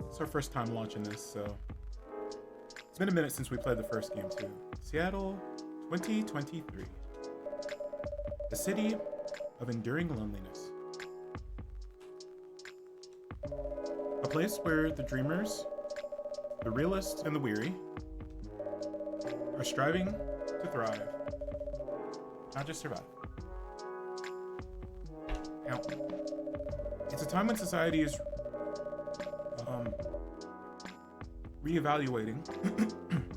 It's our first time launching this, so it's been a minute since we played the first game too. Seattle 2023. The city of enduring loneliness. A place where the dreamers, the realists, and the weary are striving to thrive, not just survive. Now, it's a time when society is reevaluating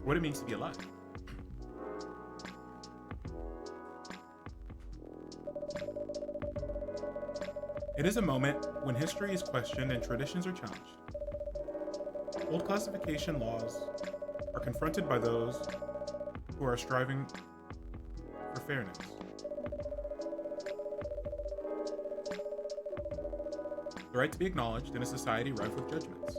what it means to be alive. It is a moment when history is questioned and traditions are challenged. Old classification laws are confronted by those who are striving for fairness. The right to be acknowledged in a society rife with judgments.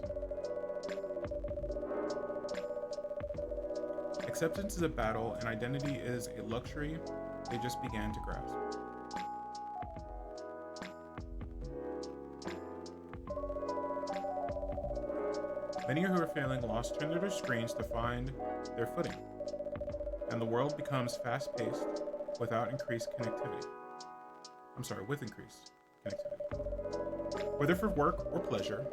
Acceptance is a battle, and identity is a luxury they just began to grasp. Many who are feeling lost turn to their screens to find their footing, and the world becomes fast-paced with increased connectivity. Whether for work or pleasure,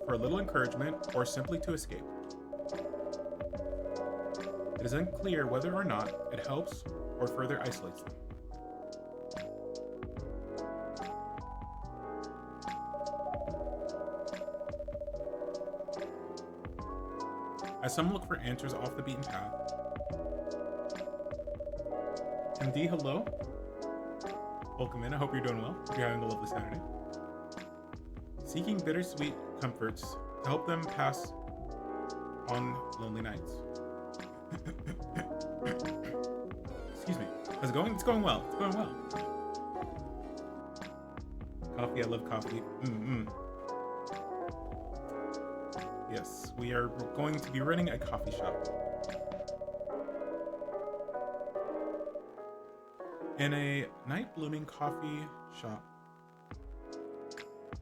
for a little encouragement, or simply to escape. It is unclear whether or not it helps or further isolates them. As some look for answers off the beaten path. MD, hello. Welcome in. I hope you're doing well. Hope you're having a lovely Saturday. Seeking bittersweet comforts to help them pass on lonely nights. Excuse me. How's it going? It's going well. It's going well. Coffee. I love coffee. Yes, we are going to be running a coffee shop. In a night-blooming coffee shop,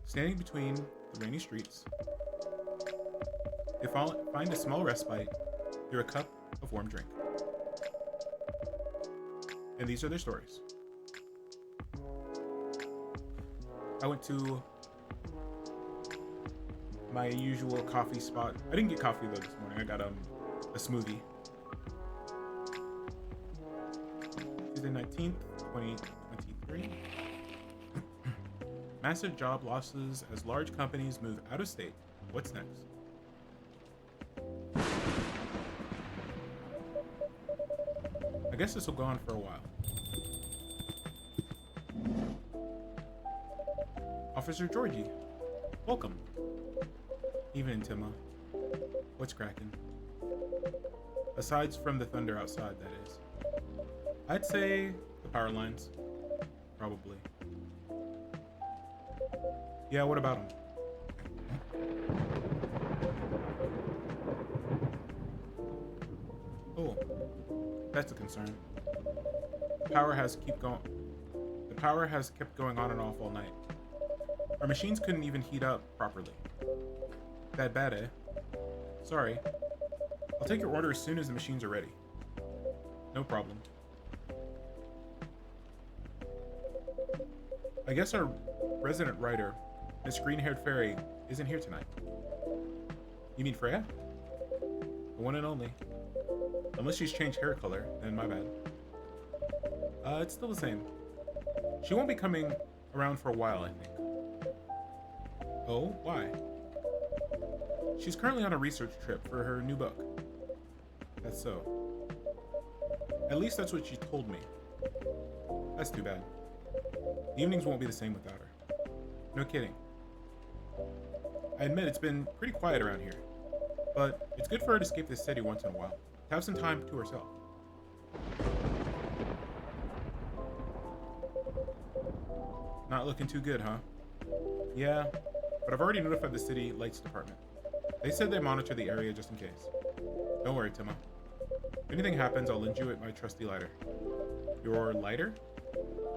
standing between the rainy streets, they find a small respite through a cup of warm drink. And these are their stories. I went to my usual coffee spot. I didn't get coffee though this morning. I got a smoothie. Tuesday 19th, 2023. Massive job losses as large companies move out of state. What's next? I guess this will go on for a while. Officer Georgie, welcome. Evening, Timma. What's cracking? Aside from the thunder outside, that is. I'd say the power lines. Probably. Yeah, what about them? Oh, that's a concern. The power has kept going on and off all night. Our machines couldn't even heat up properly. That bad, eh? Sorry. I'll take your order as soon as the machines are ready. No problem. I guess our resident writer, Miss Green-Haired Fairy, isn't here tonight. You mean Freya? The one and only. Unless she's changed hair color, then my bad. It's still the same. She won't be coming around for a while, I think. Oh, why? She's currently on a research trip for her new book. That's so. At least that's what she told me. That's too bad. The evenings won't be the same without her. No kidding. I admit it's been pretty quiet around here, but it's good for her to escape the city once in a while, to have some time to herself. Not looking too good, huh? Yeah, but I've already notified the city lights department. They said they monitor the area just in case. Don't worry, Timma. If anything happens, I'll lend you my trusty lighter. Your lighter?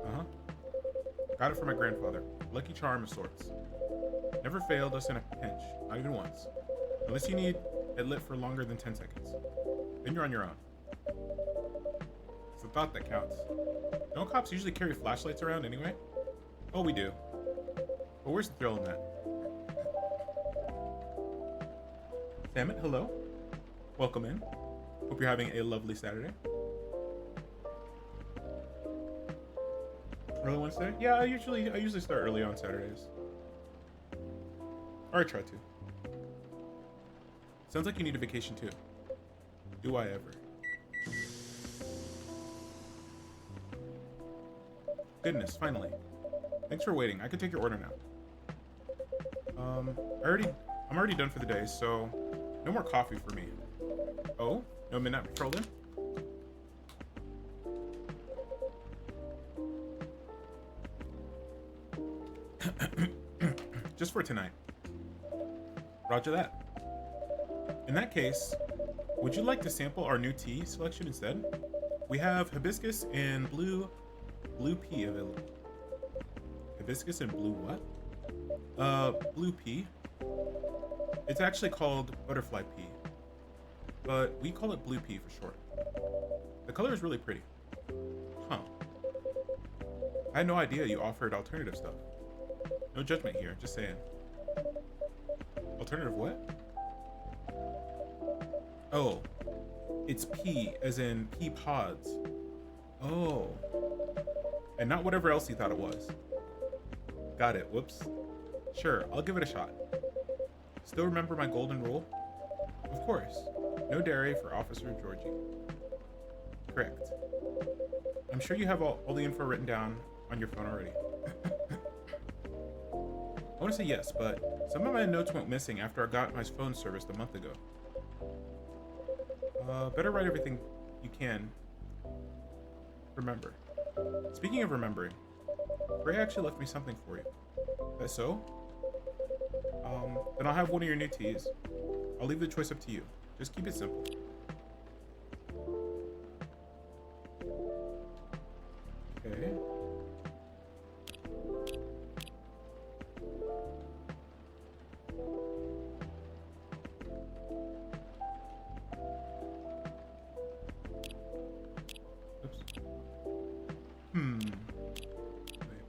Uh-huh. Got it from my grandfather. Lucky charm of sorts. Never failed us in a pinch, not even once. Unless you need it lit for longer than 10 seconds. Then you're on your own. It's the thought that counts. Don't cops usually carry flashlights around anyway? Oh, we do. But where's the thrill in that? Damn it, hello. Welcome in. Hope you're having a lovely Saturday. Early Wednesday? Yeah, I usually start early on Saturdays. Or I try to. Sounds like you need a vacation too. Do I ever? Goodness, finally. Thanks for waiting. I can take your order now. I'm already done for the day, so no more coffee for me. Oh, no midnight patrol then? Just for tonight. Roger that. In that case, would you like to sample our new tea selection instead? We have hibiscus and blue pea available. Hibiscus and blue what? Blue pea. It's actually called butterfly pea, but we call it blue pea for short. The color is really pretty. Huh. I had no idea you offered alternative stuff. No judgment here, just saying. Alternative what? Oh, it's pea, as in pea pods. Oh. And not whatever else you thought it was. Got it, whoops. Sure, I'll give it a shot. Still remember my golden rule? Of course. No dairy for Officer Georgie. Correct. I'm sure you have all the info written down on your phone already. I want to say yes, but some of my notes went missing after I got my phone serviced a month ago. Better write everything you can. Remember. Speaking of remembering, Ray actually left me something for you. That so? Then I'll have one of your new teas. I'll leave the choice up to you. Just keep it simple. Okay. Oops. Wait.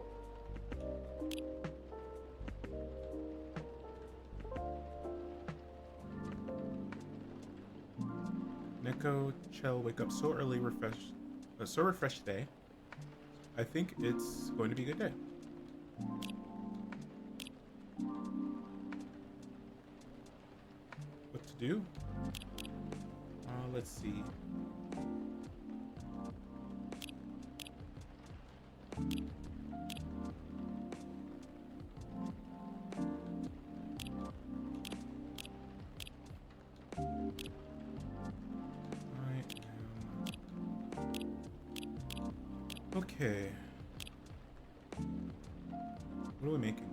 Nico, Chell, wake up so early, so refreshed today. I think it's going to be a good day. What to do? Let's see. Okay. What are we making?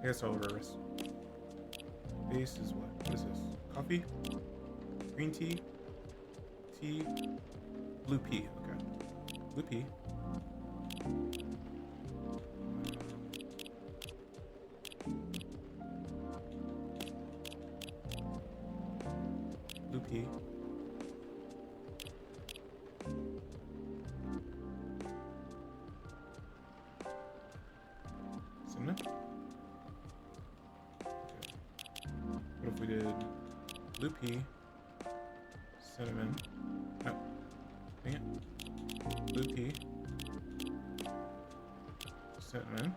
I guess all of our rest. Base is what? What is this? Coffee? Green tea? Tea? Blue pea. Okay. Blue pea. Blue pea. Cinnamon? Okay. What if we did blue pea, cinnamon, no, dang it, blue pea, cinnamon,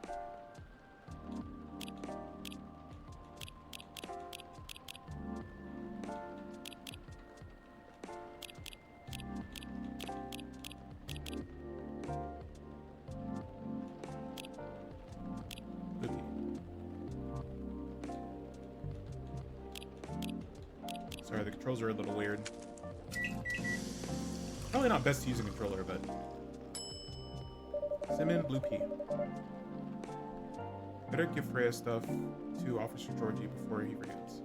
blue pea. Sorry, the controls are a little weird. Probably not best to use a controller, but cinnamon, blue pea. Better give Freya stuff to Officer Georgie before he forgets.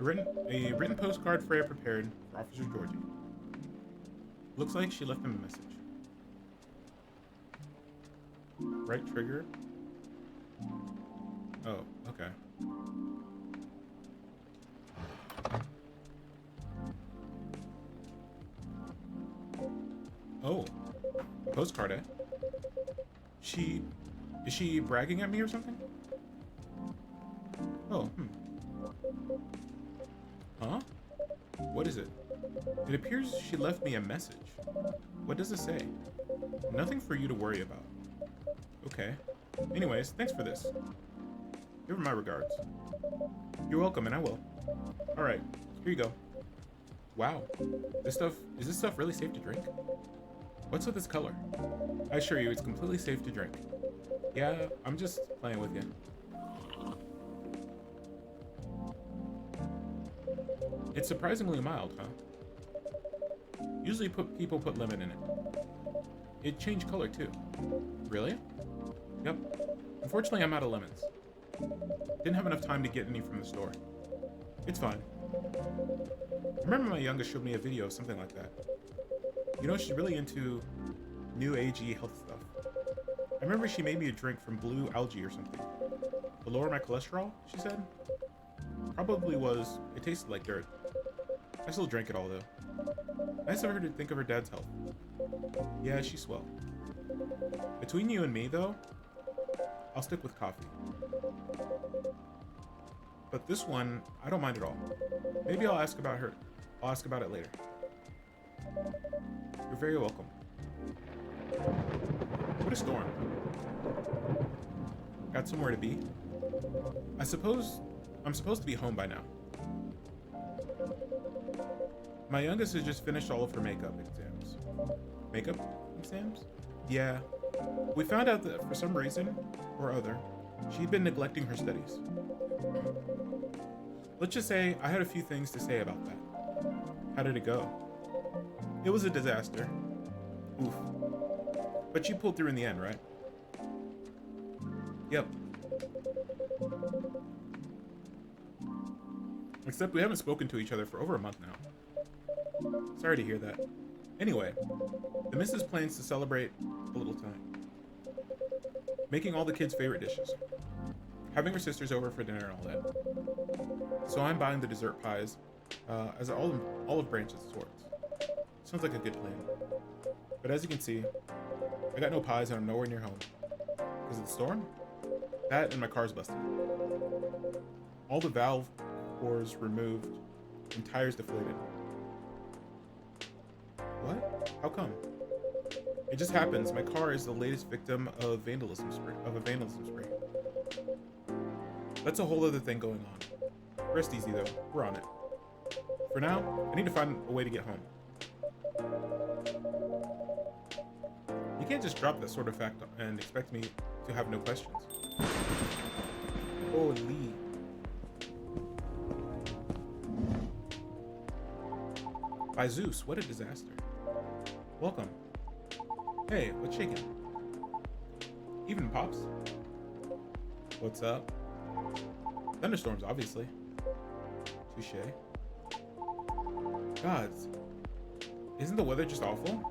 A written postcard Freya prepared for Officer Georgie. Looks like she left him a message. Right trigger? Oh, okay. Oh, postcard, eh? Is she bragging at me or something? Oh, Huh? What is it? It appears she left me a message. What does it say? Nothing for you to worry about. Okay. Anyways, thanks for this. Give her my regards. You're welcome, and I will. Alright, here you go. Wow. Is this stuff really safe to drink? What's with this color? I assure you, it's completely safe to drink. Yeah, I'm just playing with you. It's surprisingly mild, huh? Usually people put lemon in it. It changed color too. Really? Yep. Unfortunately, I'm out of lemons. Didn't have enough time to get any from the store. It's fine. I remember my youngest showed me a video of something like that. You know, she's really into new agey health stuff. I remember she made me a drink from blue algae or something. To lower my cholesterol, she said. Probably was. It tasted like dirt. I still drank it all though. Nice of her to think of her dad's health. Yeah, she's swell. Between you and me though, I'll stick with coffee. But this one, I don't mind at all. Maybe I'll ask about it later. You're very welcome. What a storm. Got somewhere to be? I'm supposed to be home by now. My youngest has just finished all of her makeup exams. Makeup exams? Yeah. We found out that for some reason or other, she'd been neglecting her studies. Let's just say I had a few things to say about that. How did it go? It was a disaster. Oof. But she pulled through in the end, right? Yep. Except we haven't spoken to each other for over a month now. Sorry to hear that. Anyway, the missus plans to celebrate a little time. Making all the kids' favorite dishes. Having her sisters over for dinner and all that. So I'm buying the dessert pies as olive branches of sorts. Sounds like a good plan. But as you can see, I got no pies and I'm nowhere near home. Because of the storm? That and my car's busted. All the valve cores removed and tires deflated. What? How come? It just happens. My car is the latest victim of a vandalism spree. That's a whole other thing going on. Rest easy though. We're on it. For now, I need to find a way to get home. You can't just drop that sort of fact and expect me to have no questions. Holy. By Zeus, what a disaster. Welcome. Hey, what's shaking? Evening, Pops. What's up? Thunderstorms, obviously. Touche. Gods. Isn't the weather just awful?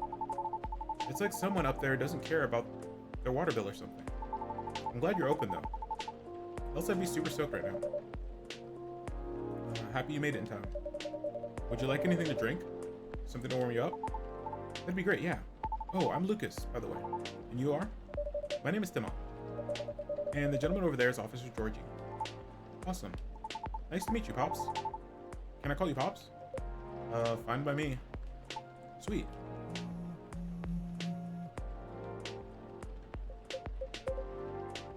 It's like someone up there doesn't care about their water bill or something. I'm glad you're open, though. Else I'd be super stoked right now. Happy you made it in time. Would you like anything to drink? Something to warm you up? That'd be great, yeah. Oh, I'm Lucas, by the way. And you are? My name is Timon. And the gentleman over there is Officer Georgie. Awesome. Nice to meet you, Pops. Can I call you Pops? Fine by me. Sweet.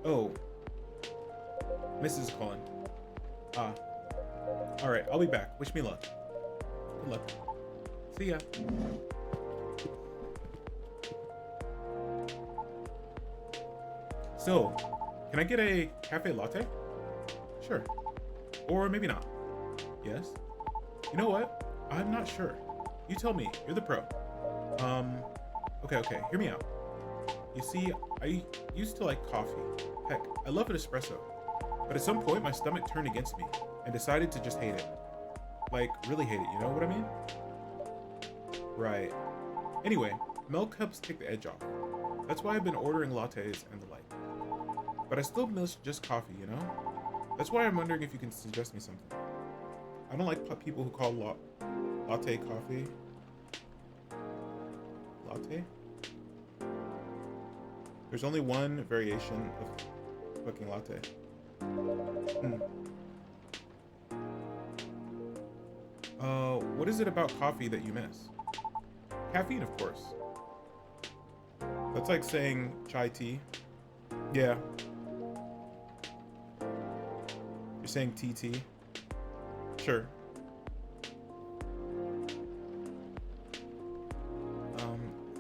Oh. Mrs. is calling. Ah. Alright, I'll be back. Wish me luck. Good luck. See ya. So, can I get a cafe latte? Sure. Or maybe not. Yes? You know what? I'm not sure. You tell me. You're the pro. Okay. Hear me out. You see, I used to like coffee. Heck, I love an espresso. But at some point, my stomach turned against me and decided to just hate it. Like, really hate it, you know what I mean? Right. Anyway, milk helps take the edge off. That's why I've been ordering lattes and the like. But I still miss just coffee, you know? That's why I'm wondering if you can suggest me something. I don't like people who call latte coffee. Latte? There's only one variation of fucking latte. What is it about coffee that you miss? Caffeine, of course. That's like saying chai tea. Yeah. You're saying TT. Sure.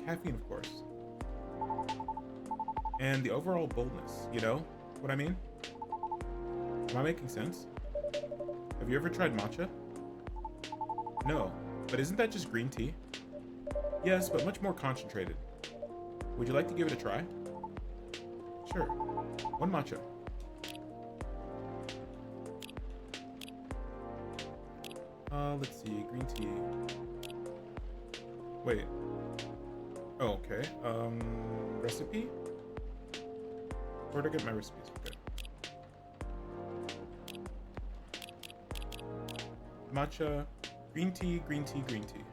Caffeine, of course. And the overall boldness, you know what I mean? Am I making sense? Have you ever tried matcha? No, but isn't that just green tea? Yes, but much more concentrated. Would you like to give it a try? Sure. One matcha. Let's see, green tea. Wait. Oh, okay. Recipe? Where to get my recipes? Okay. Matcha, green tea, green tea, green tea.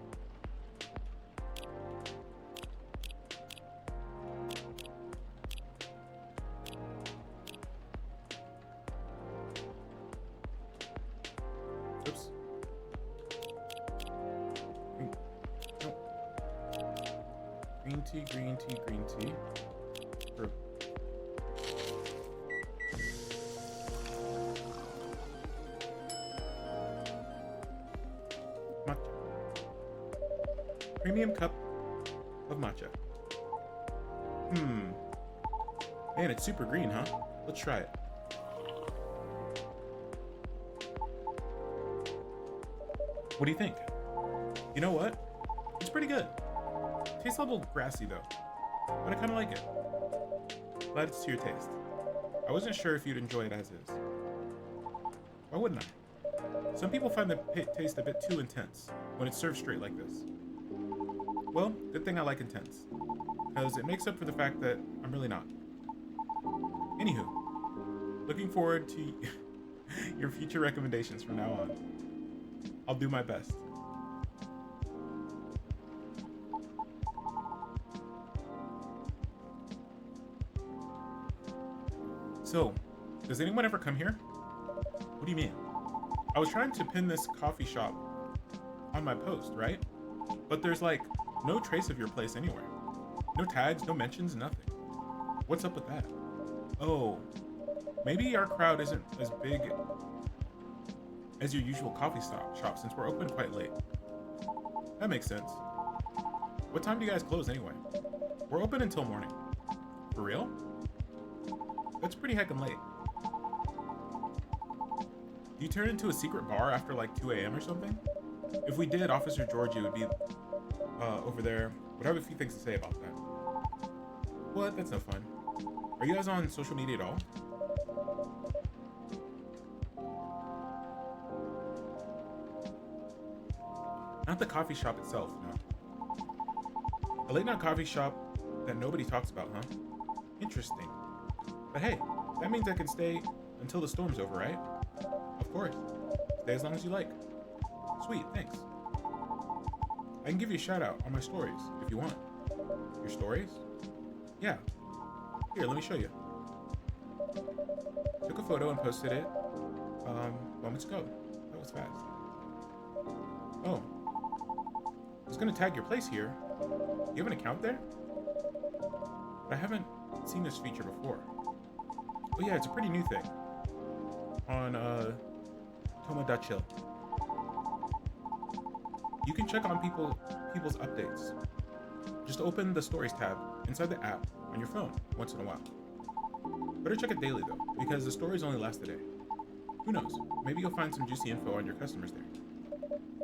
Oops. Green tea, green tea, green tea. Matcha. Premium cup of matcha. Man, it's super green, huh? Let's try it. What do you think? You know what? It's pretty good. Tastes a little grassy though, but I kind of like it. Glad it's to your taste. I wasn't sure if you'd enjoy it as is. Why wouldn't I? Some people find the taste a bit too intense when it's served straight like this. Well, good thing I like intense, because it makes up for the fact that I'm really not. Anywho, looking forward to your future recommendations from now on. I'll do my best. So, does anyone ever come here? What do you mean? I was trying to pin this coffee shop on my post, right? But there's like no trace of your place anywhere. No tags, no mentions, nothing. What's up with that? Oh, maybe our crowd isn't as big as your usual coffee shop since we're open quite late. That makes sense. What time do you guys close anyway? We're open until morning. For real? That's pretty heckin' late. Do you turn into a secret bar after like 2 a.m. or something? If we did, Officer Georgie would be over there. Would have a few things to say about that. What? That's no fun. Are you guys on social media at all? Not the coffee shop itself, no. A late night coffee shop that nobody talks about, huh? Interesting. But hey, that means I can stay until the storm's over, right? Of course. Stay as long as you like. Sweet, thanks. I can give you a shout out on my stories if you want. Your stories? Yeah. Here, let me show you. Took a photo and posted it moments ago. That was fast. Oh. I was gonna tag your place here. You have an account there? But I haven't seen this feature before. Oh yeah, it's a pretty new thing. On Toma.chill. You can check on people's updates. Just open the Stories tab inside the app on your phone once in a while. Better check it daily though, because the stories only last a day. Who knows? Maybe you'll find some juicy info on your customers there.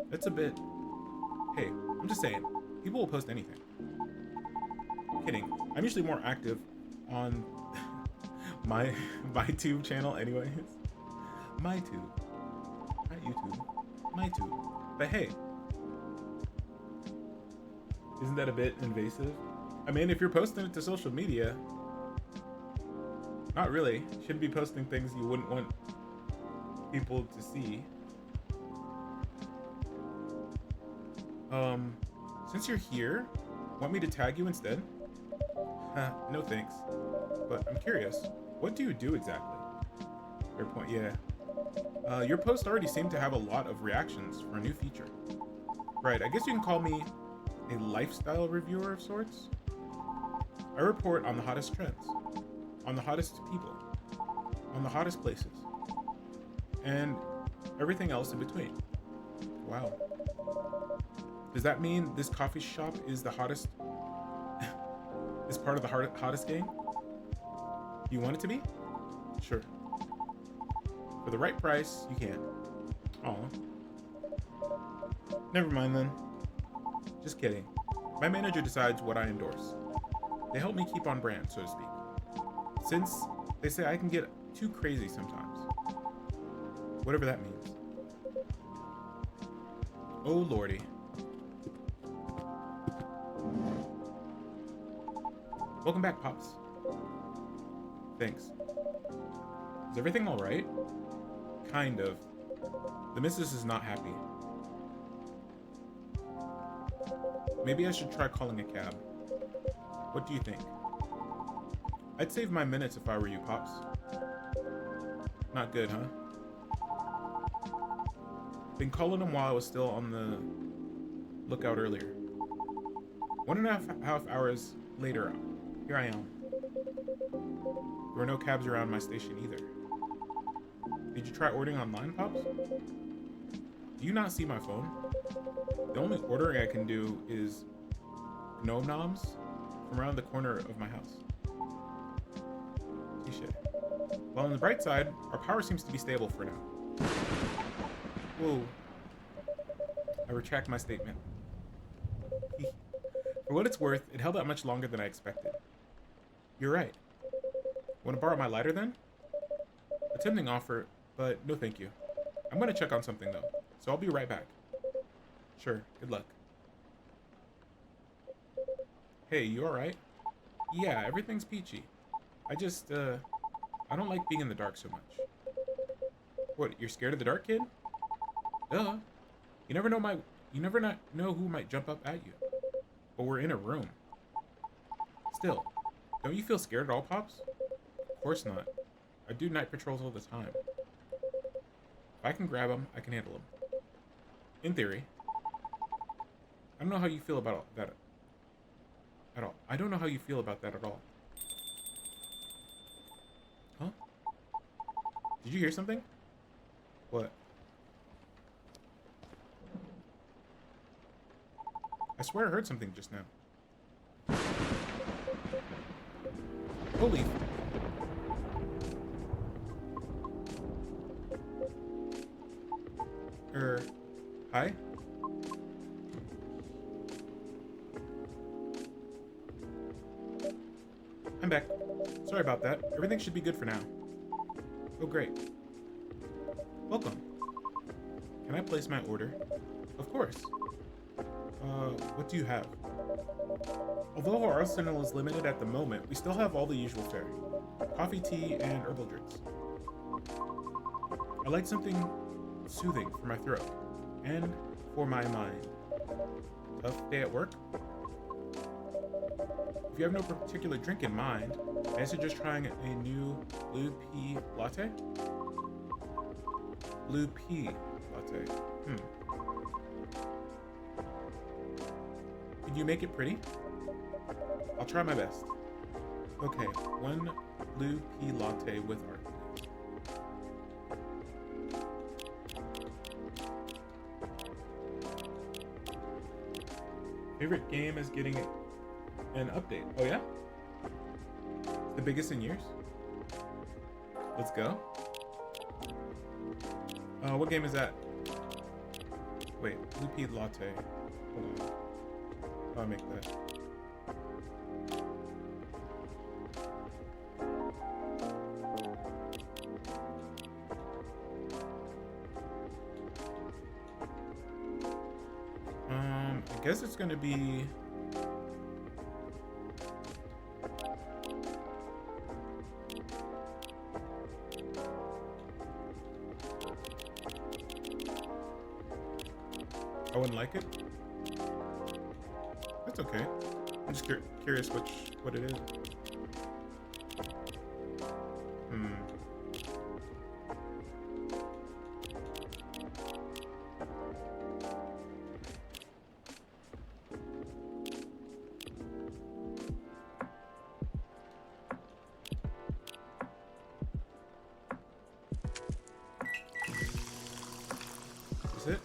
That's a bit... Hey, I'm just saying, people will post anything. Kidding. I'm usually more active on my tube channel anyways. My tube. Not YouTube. My too. But hey, isn't that a bit invasive? I mean, if you're posting it to social media, not really. Shouldn't be posting things you wouldn't want people to see. Since you're here, want me to tag you instead? No thanks. But I'm curious, what do you do exactly? Fair point, yeah. Your post already seemed to have a lot of reactions for a new feature. Right, I guess you can call me a lifestyle reviewer of sorts. I report on the hottest trends, on the hottest people, on the hottest places, and everything else in between. Wow. Does that mean this coffee shop is the hottest? Is part of the hottest gang? Do you want it to be? Sure. For the right price, you can. Aw. Never mind then. Just kidding. My manager decides what I endorse. They help me keep on brand, so to speak. Since they say I can get too crazy sometimes. Whatever that means. Oh lordy. Welcome back, Pops. Thanks. Is everything alright? Kind of. The missus is not happy. Maybe I should try calling a cab. What do you think? I'd save my minutes if I were you, Pops. Not good, huh? Been calling him while I was still on the lookout earlier. 1.5 hours later, here I am. There were no cabs around my station either. Did you try ordering online, Pops? Do you not see my phone? The only ordering I can do is gnome noms from around the corner of my house. Touché. Well, on the bright side, our power seems to be stable for now. Whoa. I retract my statement. For what it's worth, it held out much longer than I expected. You're right. Want to borrow my lighter then? A tempting offer, but no thank you. I'm going to check on something though, so I'll be right back. Sure, good luck. Hey, you alright? Yeah, everything's peachy. I don't like being in the dark so much. What, you're scared of the dark, kid? Duh. You never know who might jump up at you. But we're in a room. Still, don't you feel scared at all, Pops? Of course not. I do night patrols all the time. If I can grab him, I can handle him. In theory. I don't know how you feel about that at all. I don't know how you feel about that at all. Huh? Did you hear something? What? I swear I heard something just now. Holy... Hi? I'm back. Sorry about that. Everything should be good for now. Oh, great. Welcome. Can I place my order? Of course. What do you have? Although our arsenal is limited at the moment, we still have all the usual fare. Coffee, tea, and herbal drinks. I like something soothing for my throat and for my mind. Tough day at work? If you have no particular drink in mind, I suggest trying a new blue pea latte. Blue pea latte. Could you make it pretty? I'll try my best. Okay, 1 blue pea latte with art. Favorite game is getting an update. Oh yeah? The biggest in years? Let's go. What game is that? Wait, blue pea latte. Hold on. I'll make that. guess it's gonna be... I wouldn't like it. That's okay. I'm just curious what it is. Is it?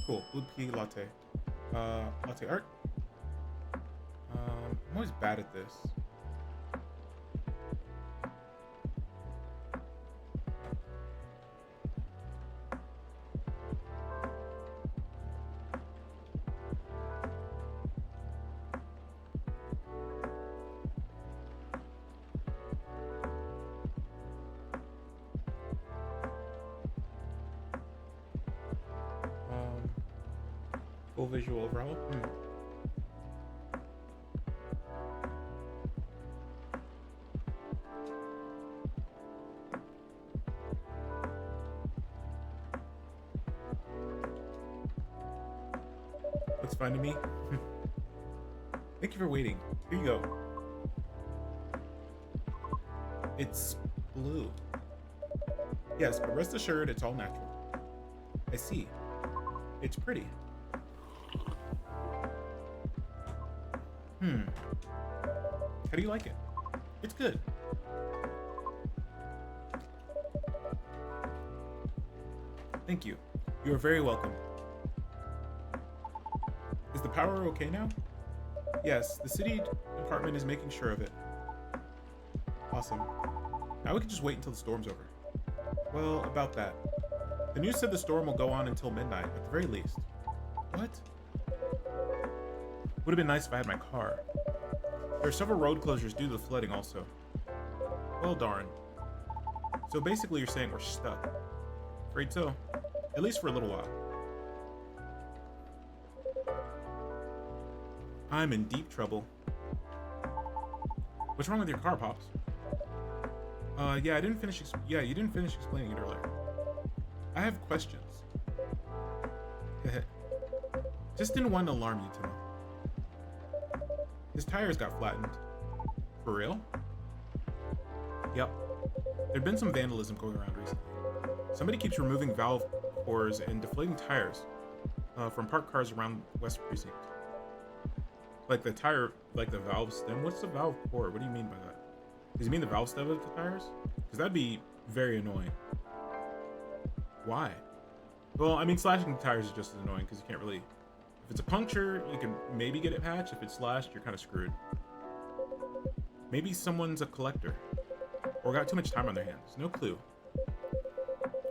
Cool. Blue pea latte. Latte art. I'm always bad at this. Full visual overall. Looks fine to me. Thank you for waiting. Here you go. It's blue. Yes, but rest assured it's all natural. I see. It's pretty. How do you like it? It's good. Thank you. You are very welcome. Is the power okay now? Yes, the city department is making sure of it. Awesome. Now we can just wait until the storm's over. Well, about that. The news said the storm will go on until midnight, at the very least. What? Would have been nice if I had my car. There are several road closures due to the flooding also. Well, darn. So basically you're saying we're stuck. Afraid so. At least for a little while. I'm in deep trouble. What's wrong with your car, Pops? Yeah, you didn't finish explaining it earlier. I have questions. Just didn't want to alarm you, Timo. His tires got flattened. For real? Yep. There'd been some vandalism going around recently. Somebody keeps removing valve cores and deflating tires from parked cars around West Precinct. Like the tire, like the valve stem? What's the valve core? What do you mean by that? Does he mean the valve stem of the tires? Because that'd be very annoying. Why? Well, I mean, slashing the tires is just as annoying because you can't really... If it's a puncture, you can maybe get it patched. If it's slashed, you're kind of screwed. Maybe someone's a collector. Or got too much time on their hands. No clue.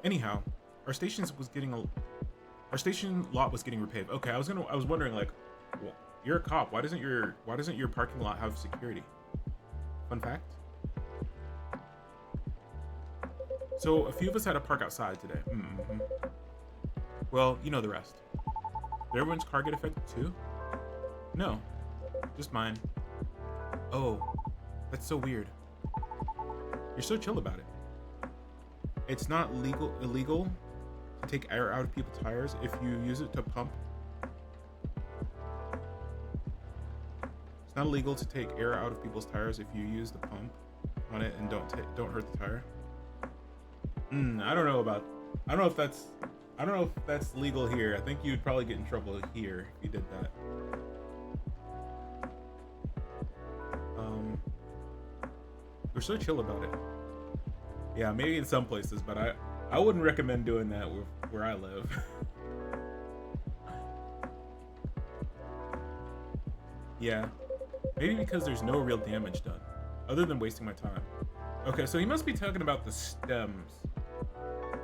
Anyhow, our station lot was getting repaved. Okay, I was wondering, like, well, you're a cop. Why doesn't your parking lot have security? Fun fact. So a few of us had to park outside today. Well, you know the rest. Did everyone's car get affected too? No, just mine. Oh, that's so weird. You're so chill about it. It's not illegal to take air out of people's tires if you use it to pump. It's not illegal to take air out of people's tires if you use the pump on it and don't hurt the tire. I don't know if that's legal here. I think you'd probably get in trouble here if you did that. We're so chill about it. Yeah, maybe in some places, but I wouldn't recommend doing that where I live. Yeah, maybe because there's no real damage done, other than wasting my time. Okay, so he must be talking about the stems,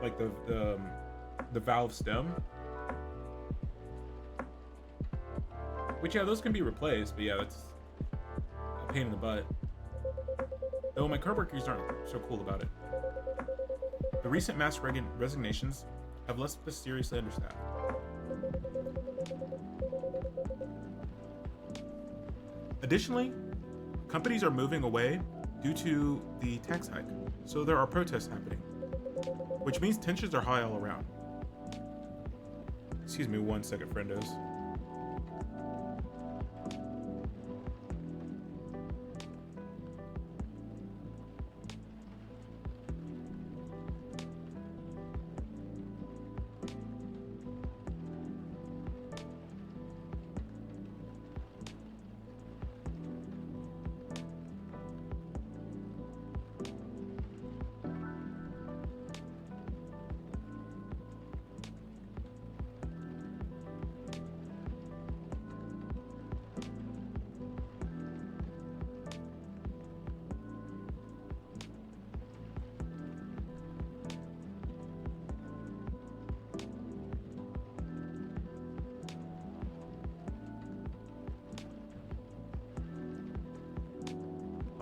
like the valve stem. Which, yeah, those can be replaced, but yeah, that's a pain in the butt. Though my coworkers aren't so cool about it. The recent mass resignations have left us seriously understaffed. Additionally, companies are moving away due to the tax hike, so there are protests happening, which means tensions are high all around. Excuse me 1 second, friendos.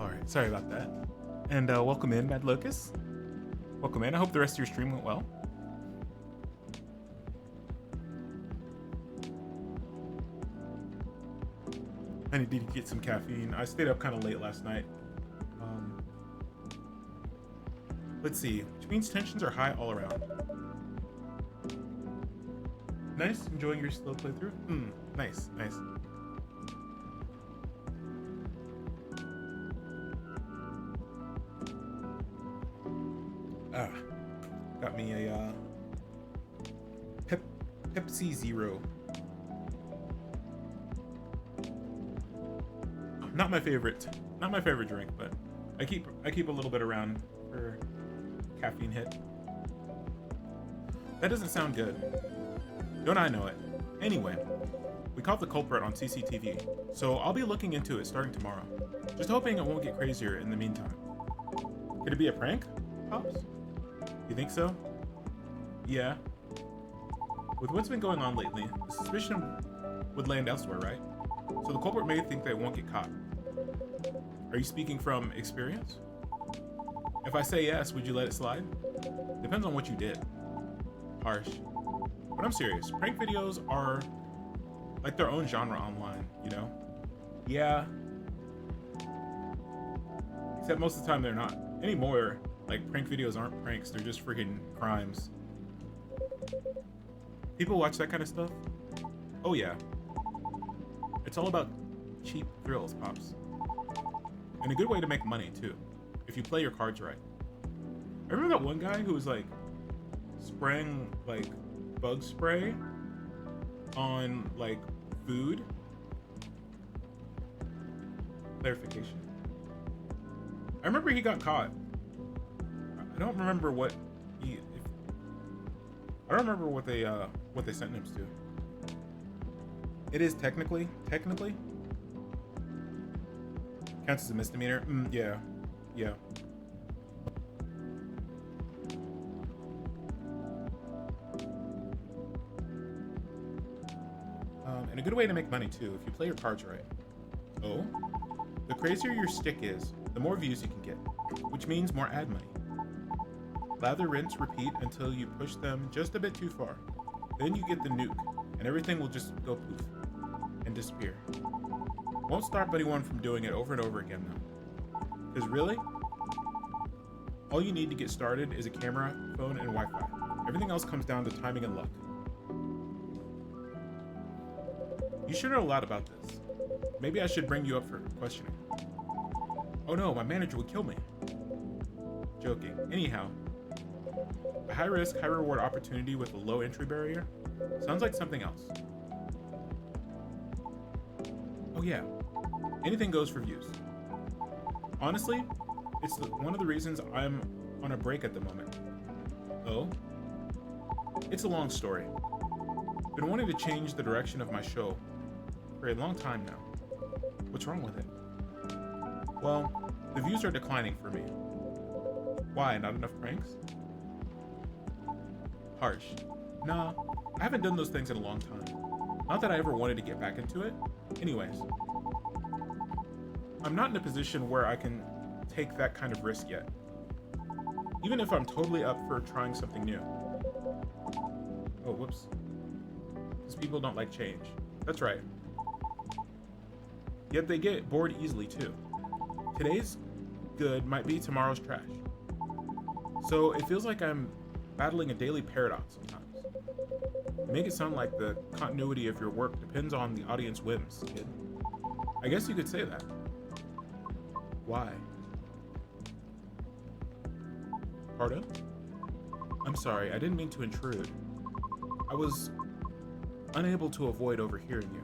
Alright, sorry about that. And welcome in, Mad Locust. Welcome in. I hope the rest of your stream went well. I need to get some caffeine. I stayed up kind of late last night. Let's see, which means tensions are high all around. Nice, enjoying your slow playthrough? Nice, nice. Got me a Pepsi Zero. Not my favorite drink, but I keep a little bit around for caffeine hit. That doesn't sound good. Don't I know it? Anyway, we caught the culprit on CCTV, so I'll be looking into it starting tomorrow. Just hoping it won't get crazier in the meantime. Could it be a prank, Pops? You think so? Yeah. With what's been going on lately, the suspicion would land elsewhere, right? So the culprit may think they won't get caught. Are you speaking from experience? If I say yes, would you let it slide? Depends on what you did. Harsh. But I'm serious. Prank videos are like their own genre online, you know? Yeah. Except most of the time they're not. Anymore, like, prank videos aren't pranks, they're just freaking crimes. People watch that kind of stuff? Oh yeah. It's all about cheap thrills, Pops. And a good way to make money, too, if you play your cards right. I remember that one guy who was, like, spraying, like, bug spray on, like, food. Clarification. I remember he got caught. I don't remember what I don't remember what they sentenced him to. It is technically counts as a misdemeanor. Yeah. And a good way to make money too, if you play your cards right. Oh, the crazier your stick is, the more views you can get, which means more ad money. Lather, rinse, repeat until you push them just a bit too far. Then you get the nuke, and everything will just go poof and disappear. Won't stop anyone from doing it over and over again though. Because really, all you need to get started is a camera, phone, and Wi-Fi. Everything else comes down to timing and luck. You should know a lot about this. Maybe I should bring you up for questioning. Oh no, my manager would kill me. Joking. Anyhow, a high risk, high reward opportunity with a low entry barrier? Sounds like something else. Oh yeah, anything goes for views. Honestly, it's one of the reasons I'm on a break at the moment. Oh? It's a long story. Been wanting to change the direction of my show for a long time now. What's wrong with it? Well, the views are declining for me. Why, not enough pranks? Harsh. Nah, I haven't done those things in a long time. Not that I ever wanted to get back into it. Anyways, I'm not in a position where I can take that kind of risk yet. Even if I'm totally up for trying something new. Oh, whoops. Because people don't like change. That's right. Yet they get bored easily too. Today's good might be tomorrow's trash. So it feels like I'm battling a daily paradox sometimes. You make it sound like the continuity of your work depends on the audience whims, kid. I guess you could say that. Why? Pardon? I'm sorry, I didn't mean to intrude. I was unable to avoid overhearing you.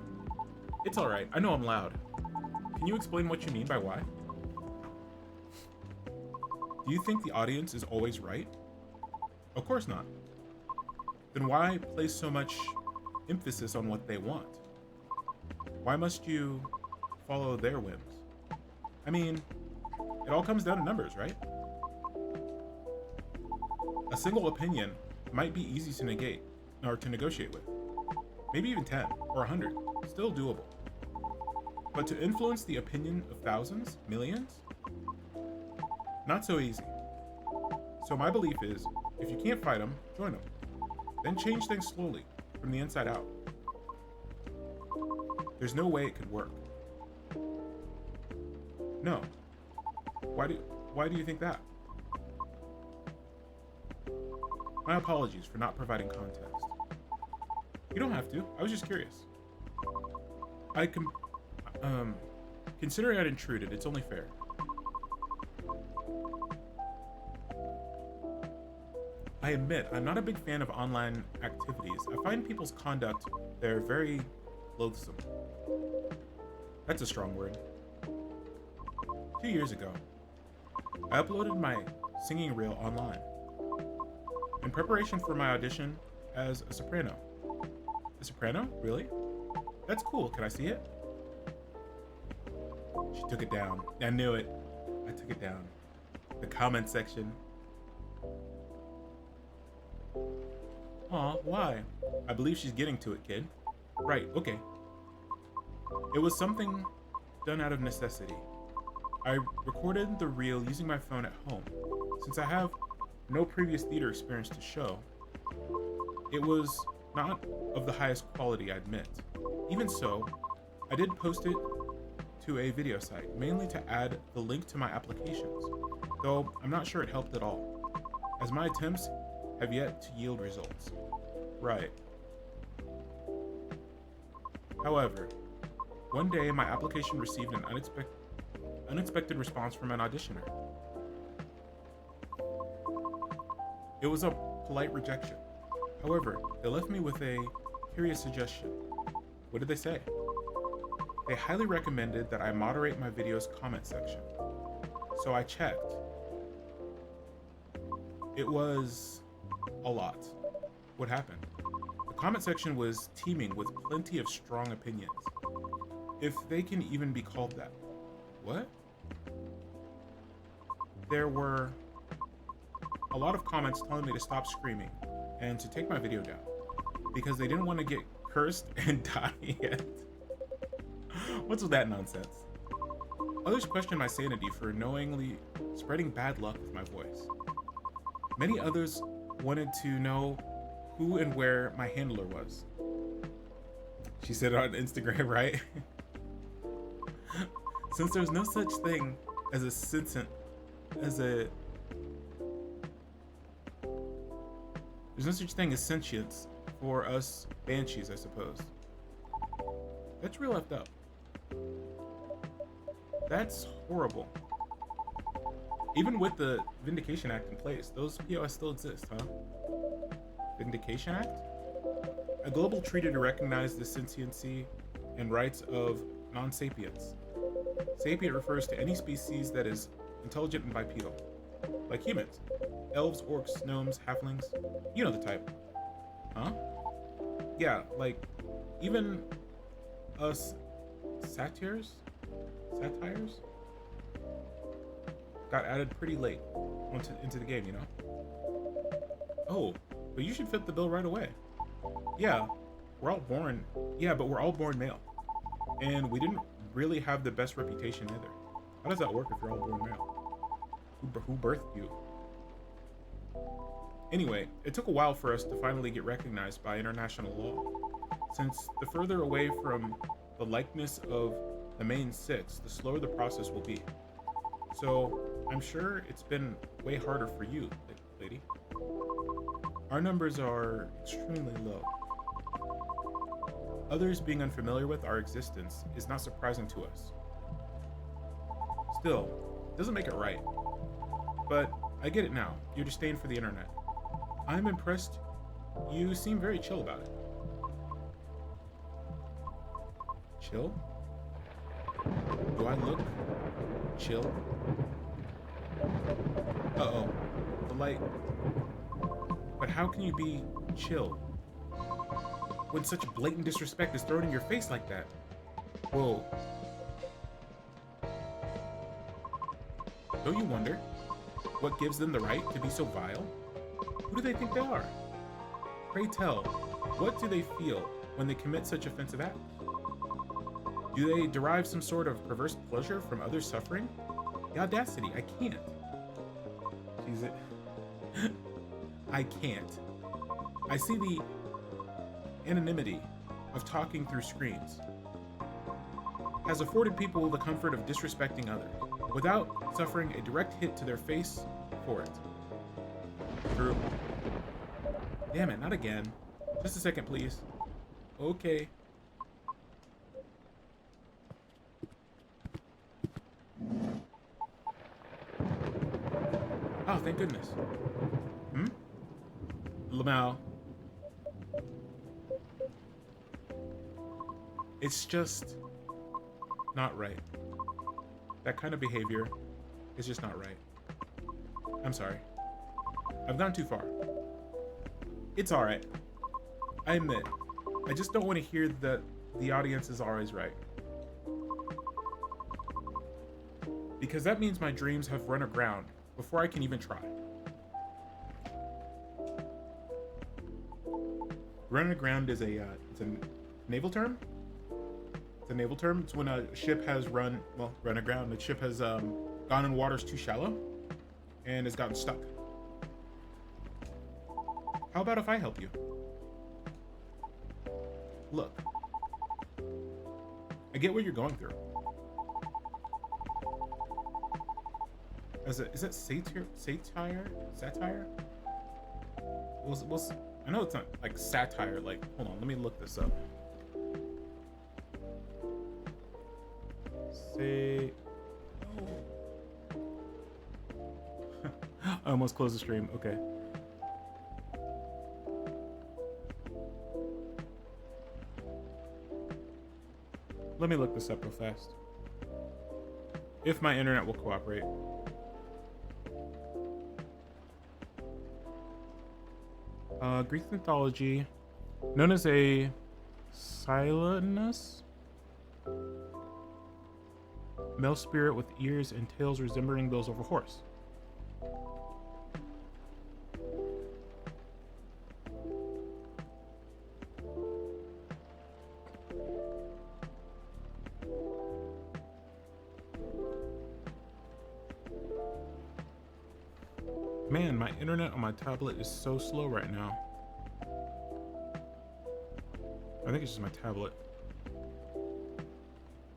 It's alright, I know I'm loud. Can you explain what you mean by why? Do you think the audience is always right? Of course not. Then why place so much emphasis on what they want? Why must you follow their whims? I mean, it all comes down to numbers, right? A single opinion might be easy to negate or to negotiate with. Maybe even 10 or 100, still doable. But to influence the opinion of thousands, millions? Not so easy. So my belief is, if you can't fight them, join them. Then change things slowly, from the inside out. There's no way it could work. No. Why do you think that? My apologies for not providing context. You don't have to. I was just curious. Considering I'd intruded, it's only fair. I admit, I'm not a big fan of online activities. I find people's conduct there very loathsome. That's a strong word. 2 years ago, I uploaded my singing reel online in preparation for my audition as a soprano. A soprano? Really? That's cool. Can I see it? She took it down. I knew it. I took it down. The comment section. Aw, why? I believe she's getting to it, kid. Right, okay. It was something done out of necessity. I recorded the reel using my phone at home. Since I have no previous theater experience to show, it was not of the highest quality, I admit. Even so, I did post it to a video site, mainly to add the link to my applications, though I'm not sure it helped at all, as my attempts have yet to yield results. Right. However, one day my application received an unexpected response from an auditioner. It was a polite rejection. However, they left me with a curious suggestion. What did they say? They highly recommended that I moderate my video's comment section. So I checked. It was a lot. What happened? The comment section was teeming with plenty of strong opinions, if they can even be called that. What? There were a lot of comments telling me to stop screaming and to take my video down because they didn't want to get cursed and die yet. What's with that nonsense? Others questioned my sanity for knowingly spreading bad luck with my voice. Many others wanted to know who and where my handler was. She said it on Instagram, right? Since there's no such thing as there's no such thing as sentience for us banshees, I suppose. That's real effed up. That's horrible. Even with the Vindication Act in place, those POS still exist, huh? Vindication Act? A global treaty to recognize the sentiency and rights of non-sapients. Sapient refers to any species that is intelligent and bipedal, like humans. Elves, orcs, gnomes, halflings. You know the type. Huh? Yeah, like, even us satires got added pretty late into the game, you know? Oh, but you should fit the bill right away. Yeah, we're all born male. And we didn't really have the best reputation either. How does that work if you're all born male? Who birthed you? Anyway, it took a while for us to finally get recognized by international law, since the further away from the likeness of the main 6, the slower the process will be. So I'm sure it's been way harder for you, lady. Our numbers are extremely low. Others being unfamiliar with our existence is not surprising to us. Still, it doesn't make it right. But I get it now. You're disdain for the internet. I'm impressed. You seem very chill about it. Chill? Do I look chill? Uh-oh. The light. But how can you be chill when such blatant disrespect is thrown in your face like that? Whoa. Don't you wonder what gives them the right to be so vile? Who do they think they are? Pray tell, what do they feel when they commit such offensive acts? Do they derive some sort of perverse pleasure from others' suffering? The audacity, I can't. I can't. I see the anonymity of talking through screens has afforded people the comfort of disrespecting others without suffering a direct hit to their face for it. True. Damn it, not again. Just a second, please. Okay. Oh, thank goodness. Lamau. It's just not right. That kind of behavior is just not right. I'm sorry. I've gone too far. It's alright. I admit. I just don't want to hear that the audience is always right. Because that means my dreams have run aground before I can even try. Run aground is it's a naval term? It's a naval term. It's when a ship has run aground. The ship has gone in waters too shallow and has gotten stuck. How about if I help you? Look. I get what you're going through. Is that satire? Satire? I know it's not like satire. Like, hold on, let me look this up. I almost closed the stream. Okay. Let me look this up real fast. If my internet will cooperate. Greek mythology, known as a Silenus, male spirit with ears and tails resembling those of a horse. Man, my internet on my tablet is so slow right now. I think it's just my tablet.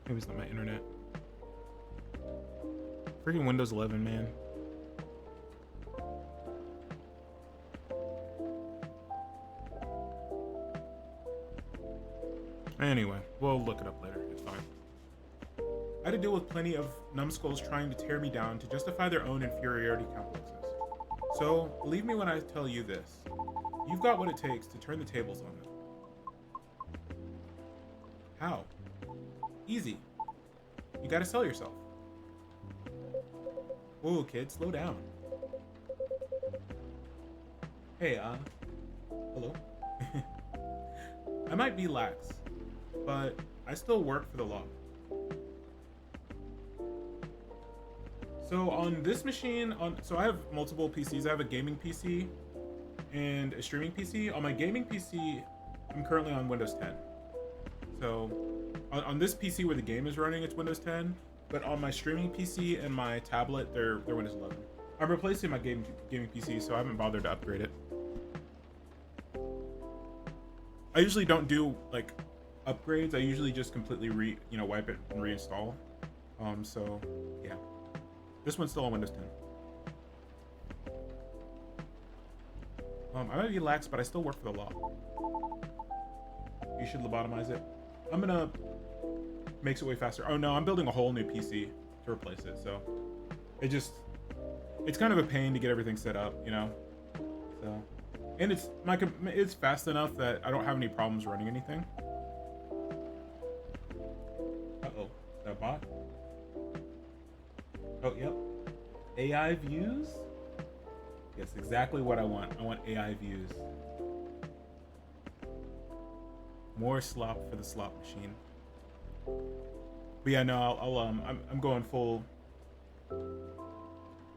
Maybe it's not my internet. Freaking Windows 11, man. Anyway, we'll look it up later. It's fine. I had to deal with plenty of numbskulls trying to tear me down to justify their own inferiority complexes. So, believe me when I tell you this. You've got what it takes to turn the tables on them. How? Easy. You gotta sell yourself. Whoa, kid, slow down. Hey, hello? I might be lax, but I still work for the law. So on this machine, so I have multiple PCs. I have a gaming PC and a streaming PC. On my gaming PC, I'm currently on Windows 10. So on this PC where the game is running, it's Windows 10. But on my streaming PC and my tablet, they're Windows 11. I'm replacing my gaming PC, so I haven't bothered to upgrade it. I usually don't do like upgrades, I usually just completely wipe it and reinstall. So yeah, this one's still on Windows 10. I might be lax, but I still work for the law. You should lobotomize it. I'm gonna makes it way faster. Oh no, I'm building a whole new PC to replace it. So it's kind of a pain to get everything set up, you know. So, and it's fast enough that I don't have any problems running anything. Uh-oh, is that a bot? Oh, yep. AI views? Yes, exactly what I want. I want AI views. More slop for the slop machine. But yeah, no, I'm going full.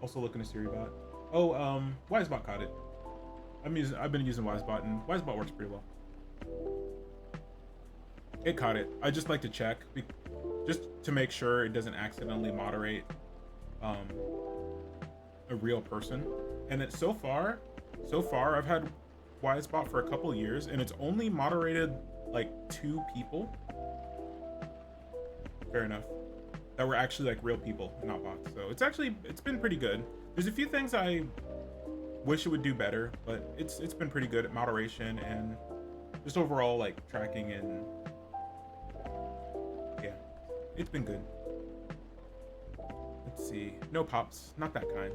Also looking at SiriBot. Oh, Wisebot caught it. I've been using Wisebot, and Wisebot works pretty well. It caught it. I just like to check, just to make sure it doesn't accidentally moderate a real person. And so far, I've had Wisebot for a couple years, and it's only moderated like 2 people. Fair enough. That were actually like real people, not bots. So it's been pretty good. There's a few things I wish it would do better, but it's been pretty good at moderation and just overall like tracking, and yeah, it's been good. Let's see. No pops, not that kind.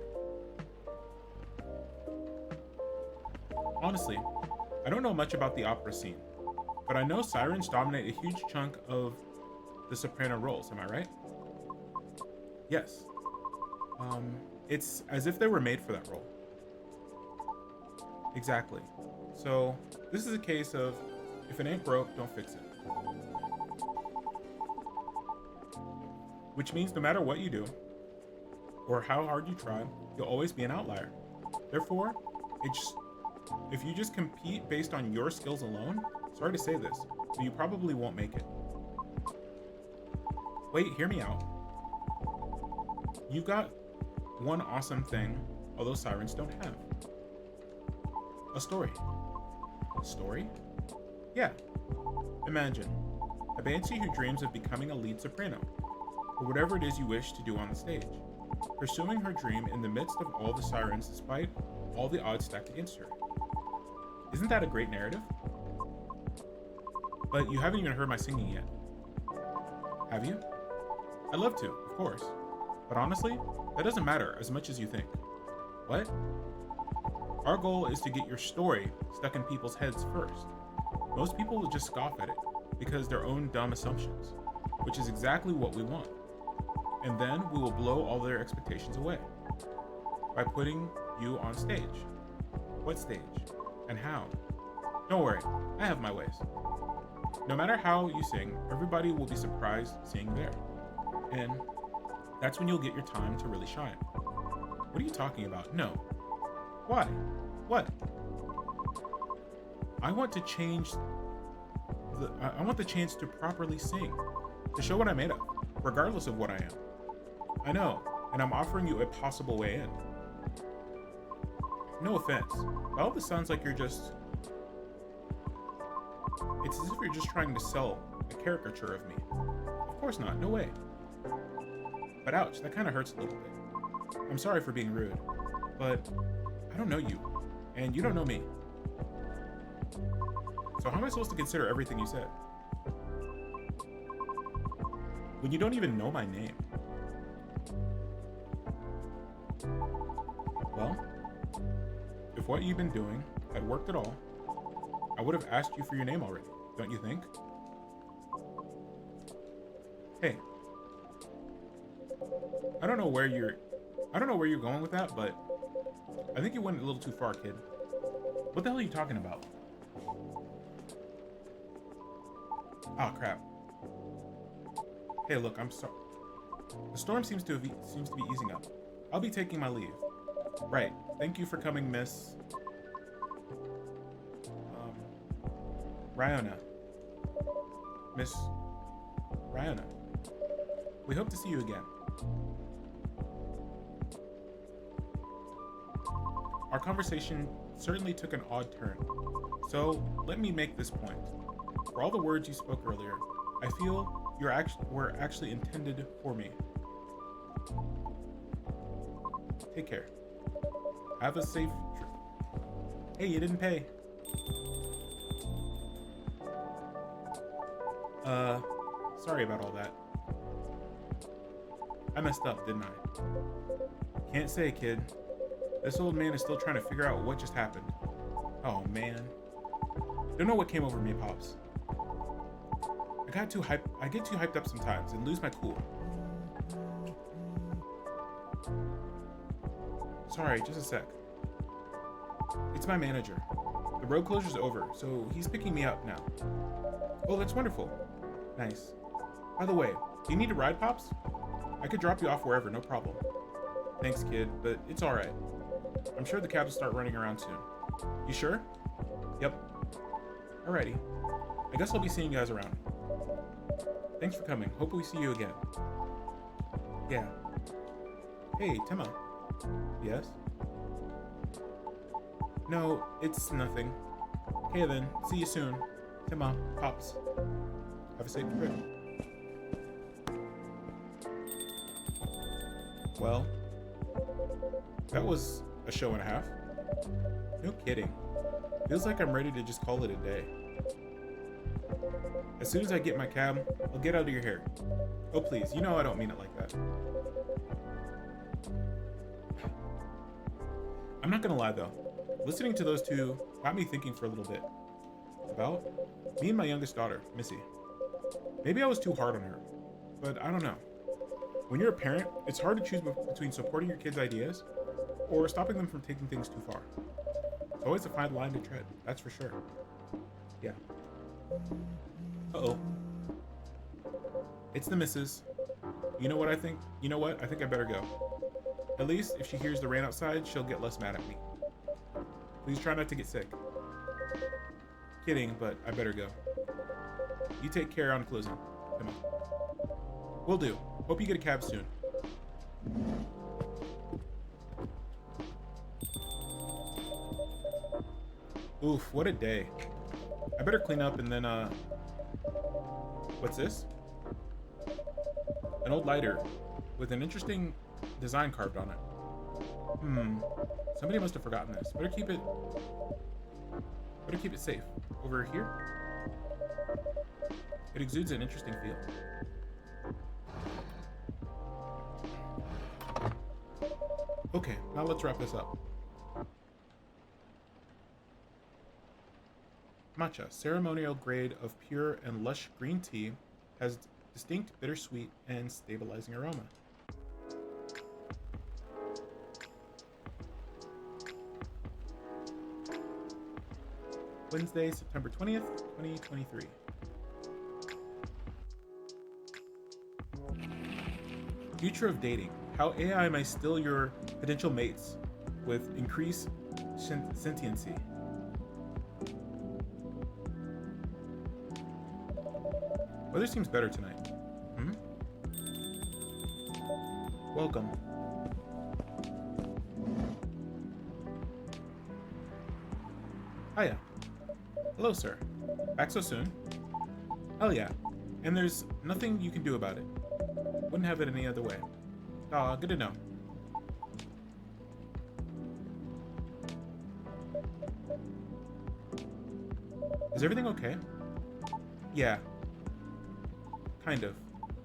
Honestly, I don't know much about the opera scene, but I know sirens dominate a huge chunk of the soprano roles. Am I right? Yes. It's as if they were made for that role. Exactly. So this is a case of, if it ain't broke, don't fix it. Which means no matter what you do, or how hard you try, you'll always be an outlier. Therefore, if you just compete based on your skills alone, sorry to say this, but you probably won't make it. Wait, hear me out. You've got one awesome thing all those sirens don't have. A story. A story? Yeah. Imagine a banshee who dreams of becoming a lead soprano, or whatever it is you wish to do on the stage, pursuing her dream in the midst of all the sirens despite all the odds stacked against her. Isn't that a great narrative? But you haven't even heard my singing yet. Have you? I'd love to, of course. But honestly, that doesn't matter as much as you think. What? Our goal is to get your story stuck in people's heads first. Most people will just scoff at it because their own dumb assumptions, which is exactly what we want. And then we will blow all their expectations away by putting you on stage. What stage? And how? Don't worry, I have my ways. No matter how you sing, everybody will be surprised seeing you there. And that's when you'll get your time to really shine. What are you talking about? No. Why? What? I want the chance to properly sing, to show what I'm made of, regardless of what I am. I know, and I'm offering you a possible way in. No offense, but all this sounds like it's as if you're just trying to sell a caricature of me. Of course not, no way. But ouch, that kind of hurts a little bit. I'm sorry for being rude, but I don't know you, and you don't know me. So how am I supposed to consider everything you said? When you don't even know my name? Well, if what you've been doing had worked at all, I would have asked you for your name already, don't you think? Hey. I don't know where you're going with that, but I think you went a little too far, kid. What the hell are you talking about? Oh crap. Hey, look, I'm sorry. The storm seems to be easing up. I'll be taking my leave. Right. Thank you for coming, Miss Ryona. Miss Ryona. We hope to see you again. Our conversation certainly took an odd turn, so let me make this point. for all the words you spoke earlier. I feel were actually intended for me. Take care. Have a safe trip. Hey, you didn't pay. Sorry about all that. I messed up, didn't I? Can't say, kid. This old man is still trying to figure out what just happened. Oh, man. Don't know what came over me, Pops. I get too hyped up sometimes and lose my cool. Sorry, just a sec. It's my manager. The road closure's over, so he's picking me up now. Oh, that's wonderful. Nice. By the way, do you need a ride, Pops? I could drop you off wherever, no problem. Thanks, kid, but it's alright. I'm sure the cab will start running around soon. You sure? Yep. Alrighty. I guess I'll be seeing you guys around. Thanks for coming. Hope we see you again. Yeah. Hey, Timma. Yes? No, it's nothing. Okay then, see you soon. Timma, Pops. Have a safe trip. Well, that was a show and a half. No kidding. Feels like I'm ready to just call it a day. As soon as I get my cab, I'll get out of your hair. Oh please, you know I don't mean it like that. I'm not gonna lie though, listening to those two got me thinking for a little bit. About me and my youngest daughter, Missy. Maybe I was too hard on her, but I don't know. When you're a parent, it's hard to choose between supporting your kids' ideas or stopping them from taking things too far. It's always a fine line to tread, that's for sure. Yeah. Uh-oh. It's the missus. You know what I think? You know what? I think I better go. At least, if she hears the rain outside, she'll get less mad at me. Please try not to get sick. Kidding, but I better go. You take care on closing. Come on. Will do. Hope you get a cab soon. Oof, what a day. I better clean up and then, what's this? An old lighter with an interesting design carved on it. Somebody must have forgotten this. Better keep it safe. Over here? It exudes an interesting feel. Okay, now let's wrap this up. Matcha, ceremonial grade of pure and lush green tea, has distinct bittersweet and stabilizing aroma. Wednesday, September 20th, 2023. Future of dating. How AI may steal your potential mates with increased sentiency. Weather seems better tonight. Welcome. Hiya. Hello, sir. Back so soon? Hell yeah. And there's nothing you can do about it. Wouldn't have it any other way. Aw, good to know. Is everything okay? Yeah. Kind of.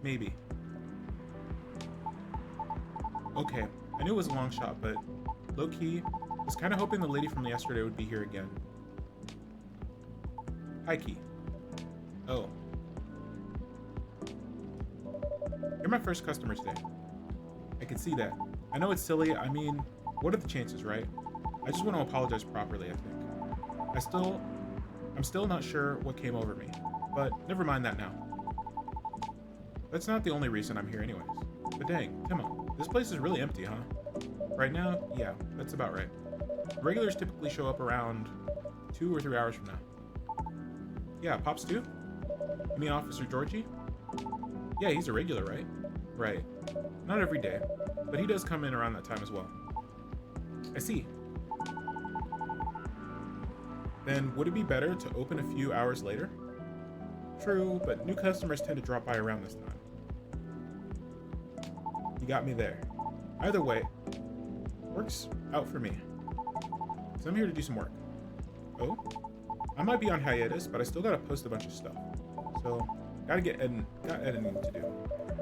Maybe. Okay. I knew it was a long shot, but low-key, was kind of hoping the lady from yesterday would be here again. Hi, Key. Oh. You're my first customer today. I can see that. I know it's silly. I mean, what are the chances, right? I just want to apologize properly, I think. I'm still not sure what came over me, but never mind that now. That's not the only reason I'm here anyways. But dang, Timma, this place is really empty, huh? Right now, yeah, that's about right. Regulars typically show up around 2 or 3 hours from now. Yeah, Pops too? You mean Officer Georgie? Yeah, he's a regular, right? Right. Not every day, but he does come in around that time as well. I see. Then would it be better to open a few hours later? True, but new customers tend to drop by around this time. You got me there. Either way, works out for me. So I'm here to do some work. Oh? I might be on hiatus, but I still gotta post a bunch of stuff. So, got editing to do.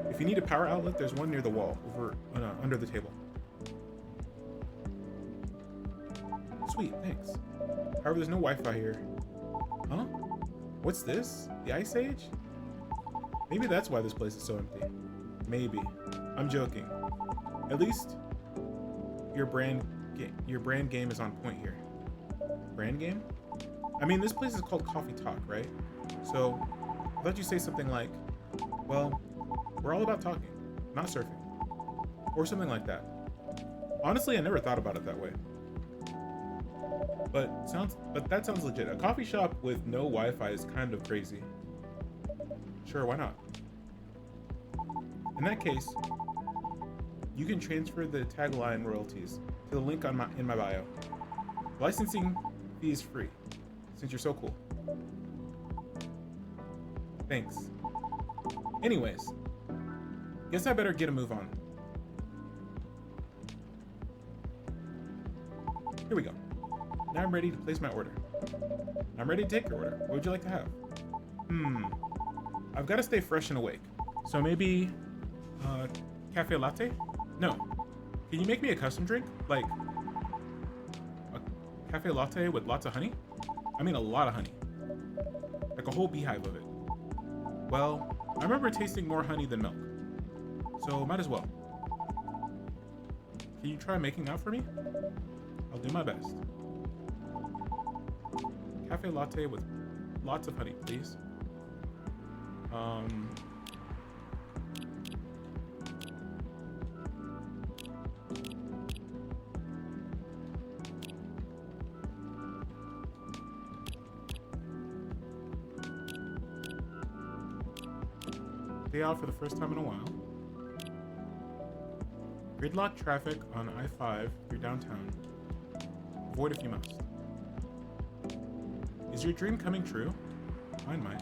If you need a power outlet, there's one near the wall, over under the table. Sweet, thanks. However, there's no Wi-Fi here. Huh? What's this? The Ice Age? Maybe that's why this place is so empty. Maybe. I'm joking. At least your brand game is on point here. Brand game? I mean, this place is called Coffee Talk, right? So, I thought you'd say something like, well, we're all about talking, not surfing. Or something like that. Honestly, I never thought about it that way. But that sounds legit. A coffee shop with no Wi-Fi is kind of crazy. Sure, why not? In that case, you can transfer the tagline royalties to the link in my bio. Licensing fee is free, since you're so cool. Thanks. Anyways, guess I better get a move on. Here we go. Now I'm ready to place my order. I'm ready to take your order. What would you like to have? I've got to stay fresh and awake. So maybe, cafe latte? No. Can you make me a custom drink? Like, a cafe latte with lots of honey? I mean a lot of honey. Like a whole beehive of it. Well, I remember tasting more honey than milk. So might as well. Can you try making out for me? I'll do my best. Cafe latte with lots of honey, please. Day out for the first time in a while. Gridlock traffic on I-5 through downtown. Avoid if you must. Is your dream coming true? Mine might.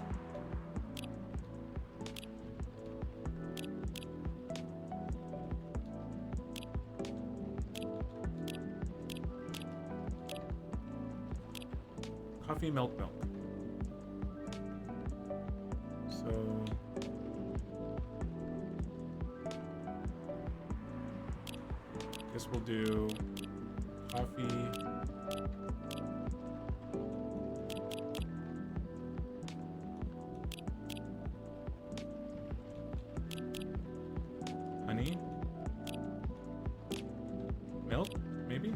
Coffee, milk. So... guess we'll do coffee... honey? Milk, maybe?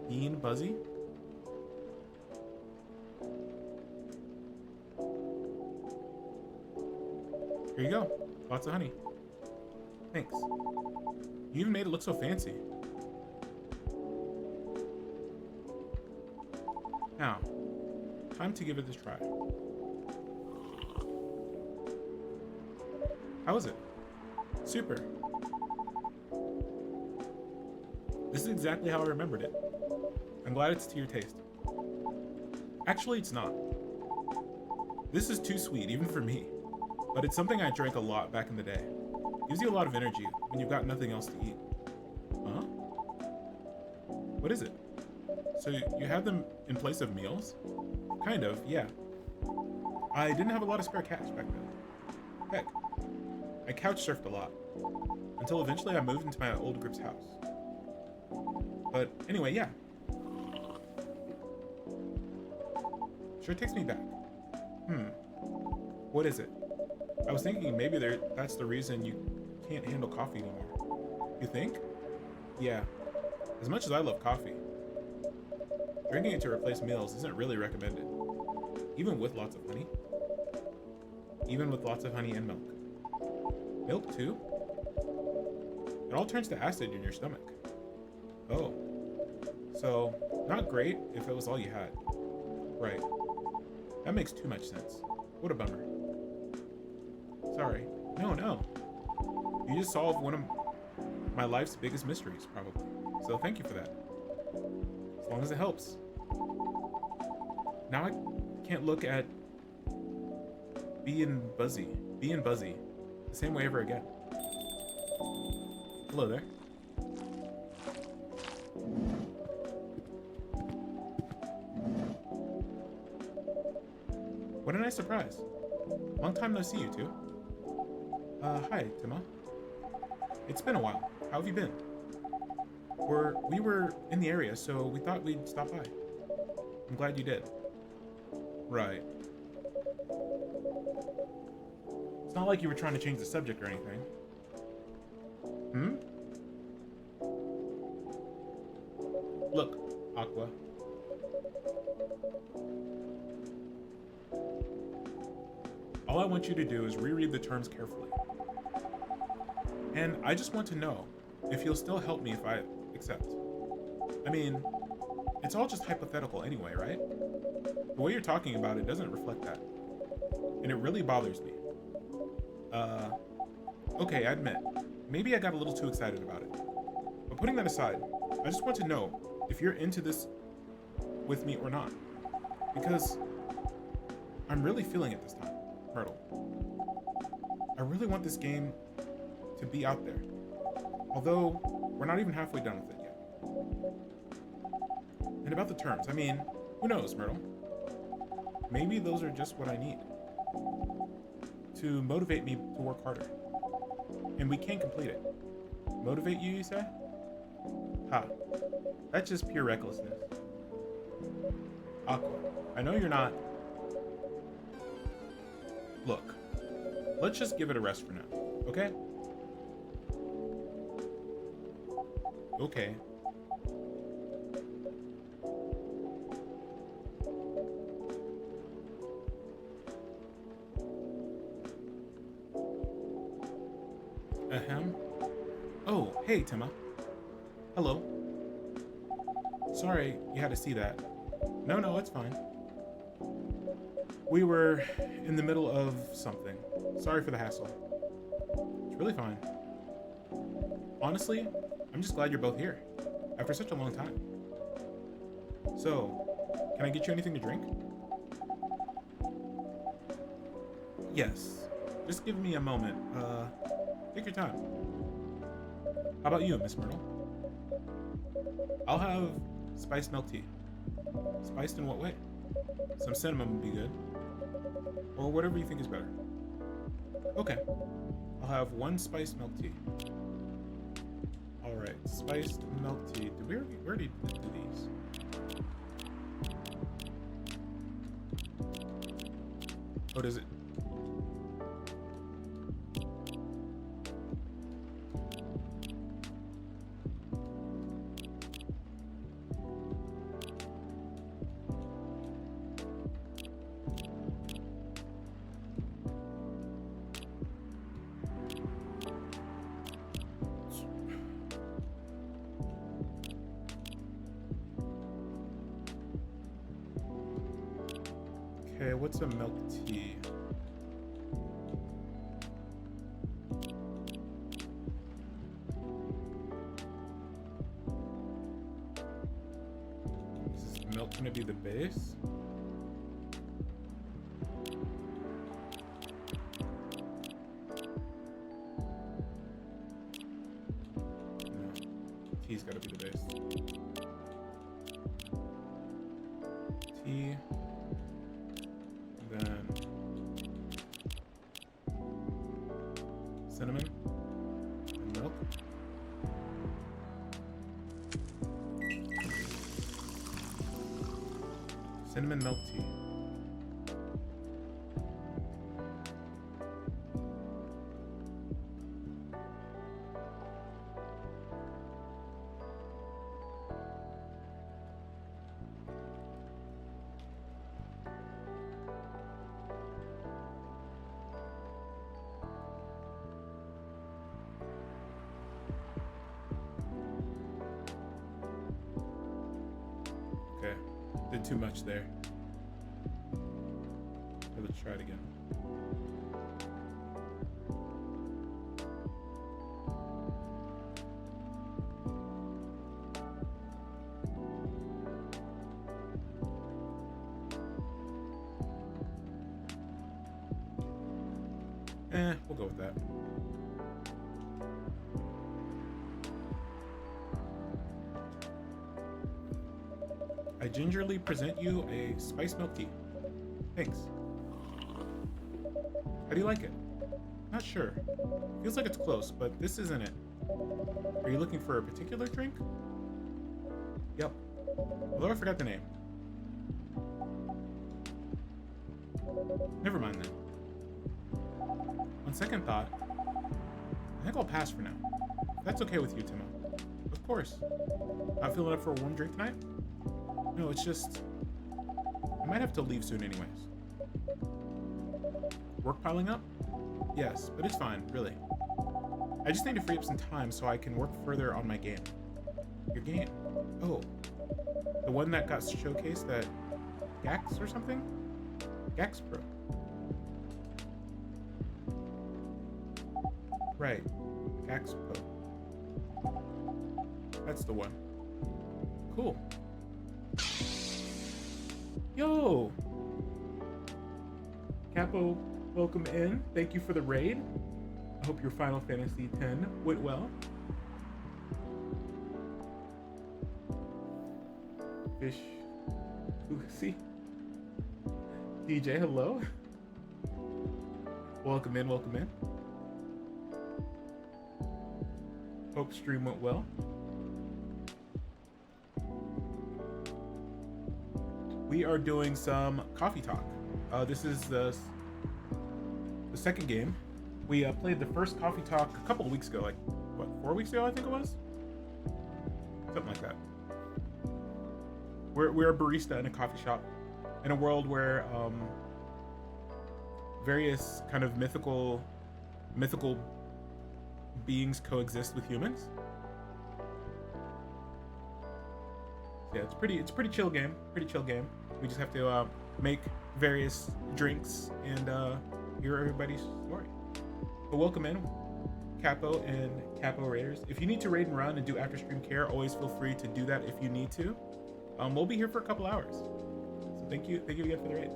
Bean Buzzy? Here you go. Lots of honey. Thanks. You even made it look so fancy. Now, time to give it a try. How is it? Super. This is exactly how I remembered it. I'm glad it's to your taste. Actually, it's not. This is too sweet, even for me. But it's something I drank a lot back in the day. Gives you a lot of energy when you've got nothing else to eat. Huh? What is it? So you have them in place of meals? Kind of, yeah. I didn't have a lot of spare cash back then. Heck, I couch surfed a lot. Until eventually I moved into my old group's house. But anyway, yeah. Sure takes me back. What is it? I was thinking maybe that's the reason you can't handle coffee anymore. You think? Yeah. As much as I love coffee, drinking it to replace meals isn't really recommended. Even with lots of honey. Even with lots of honey and milk. Milk too? It all turns to acid in your stomach. Oh. So, not great if it was all you had. Right. That makes too much sense. What a bummer. Sorry. No, no. You just solved one of my life's biggest mysteries, probably. So thank you for that. As long as it helps. Now I can't look at being Buzzy the same way ever again. Hello there. What a nice surprise. Long time no see, you two. Hi, Tima. It's been a while. How have you been? We were in the area, so we thought we'd stop by. I'm glad you did. Right. It's not like you were trying to change the subject or anything. Hmm? Look, Aqua. All I want you to do is reread the terms carefully. And I just want to know if you'll still help me if I accept. I mean, it's all just hypothetical anyway, right? The way you're talking about it doesn't reflect that. And it really bothers me. Okay, I admit, maybe I got a little too excited about it. But putting that aside, I just want to know if you're into this with me or not. Because I'm really feeling it this time, Myrtle. I really want this game to be out there. Although, we're not even halfway done with it yet. And about the terms, I mean, who knows, Myrtle? Maybe those are just what I need to motivate me to work harder. And we can complete it. Motivate you say? Ha. That's just pure recklessness. Aqua, I know you're not... Look, let's just give it a rest for now, okay? Okay. Ahem. Oh, hey, Tima. Hello. Sorry you had to see that. No, it's fine. We were in the middle of something. Sorry for the hassle. It's really fine. Honestly, I'm just glad you're both here. After such a long time. So, can I get you anything to drink? Yes. Just give me a moment. Take your time. How about you, Miss Myrtle? I'll have spiced milk tea. Spiced in what way? Some cinnamon would be good. Or whatever you think is better. Okay. I'll have one spiced milk tea. Alright, spiced milk tea. Did we already do these? Oh, does it? Okay, what's a milk tea? Is this milk gonna be the base? No, tea's gotta be the base. Tea. Then cinnamon and milk. Cinnamon milk tea. Okay, did too much there. try it again. We'll go with that. I gingerly present you a spiced milk tea. Thanks. How do you like it? Not sure. Feels like it's close, but this isn't it. Are you looking for a particular drink? Yep. Although I forgot the name. Never mind then. On second thought, I think I'll pass for now. If that's okay with you, Timo. Of course. Not feeling up for a warm drink tonight? No, it's just... I might have to leave soon anyways. Work piling up? Yes, but it's fine, really. I just need to free up some time so I can work further on my game. Your game? Oh. The one that got showcased at Gax or something? Gax Pro. Right. Gax Pro. That's the one. Cool. Yo! Capo, welcome in. Thank you for the raid. I hope your Final Fantasy X went well. Fish. Lucy. DJ, hello. Welcome in, welcome in. Hope stream went well. We are doing some coffee talk. This is the second game. We played the first coffee talk a couple of weeks ago, like what, 4 weeks ago I think it was? Something like that. We're a barista in a coffee shop in a world where various kind of mythical beings coexist with humans. Yeah, it's pretty chill game. Pretty chill game. We just have to make various drinks and hear everybody's story. But welcome in, Capo and Capo Raiders. If you need to raid and run and do after stream care, always feel free to do that if you need to. We'll be here for a couple hours. So thank you again for the raid.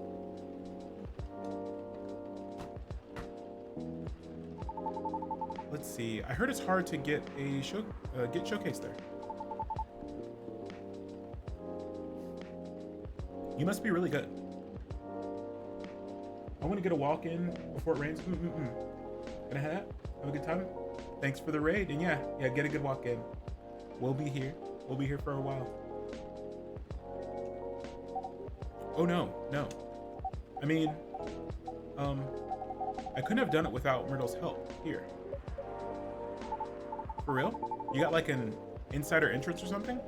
Let's see. I heard it's hard to get a get showcased there. You must be really good. I want to get a walk in before it rains. Can I have that? Have a good time? Thanks for the raid. And yeah, get a good walk in. We'll be here. We'll be here for a while. Oh no. I mean, I couldn't have done it without Myrtle's help here. For real? You got like an insider entrance or something?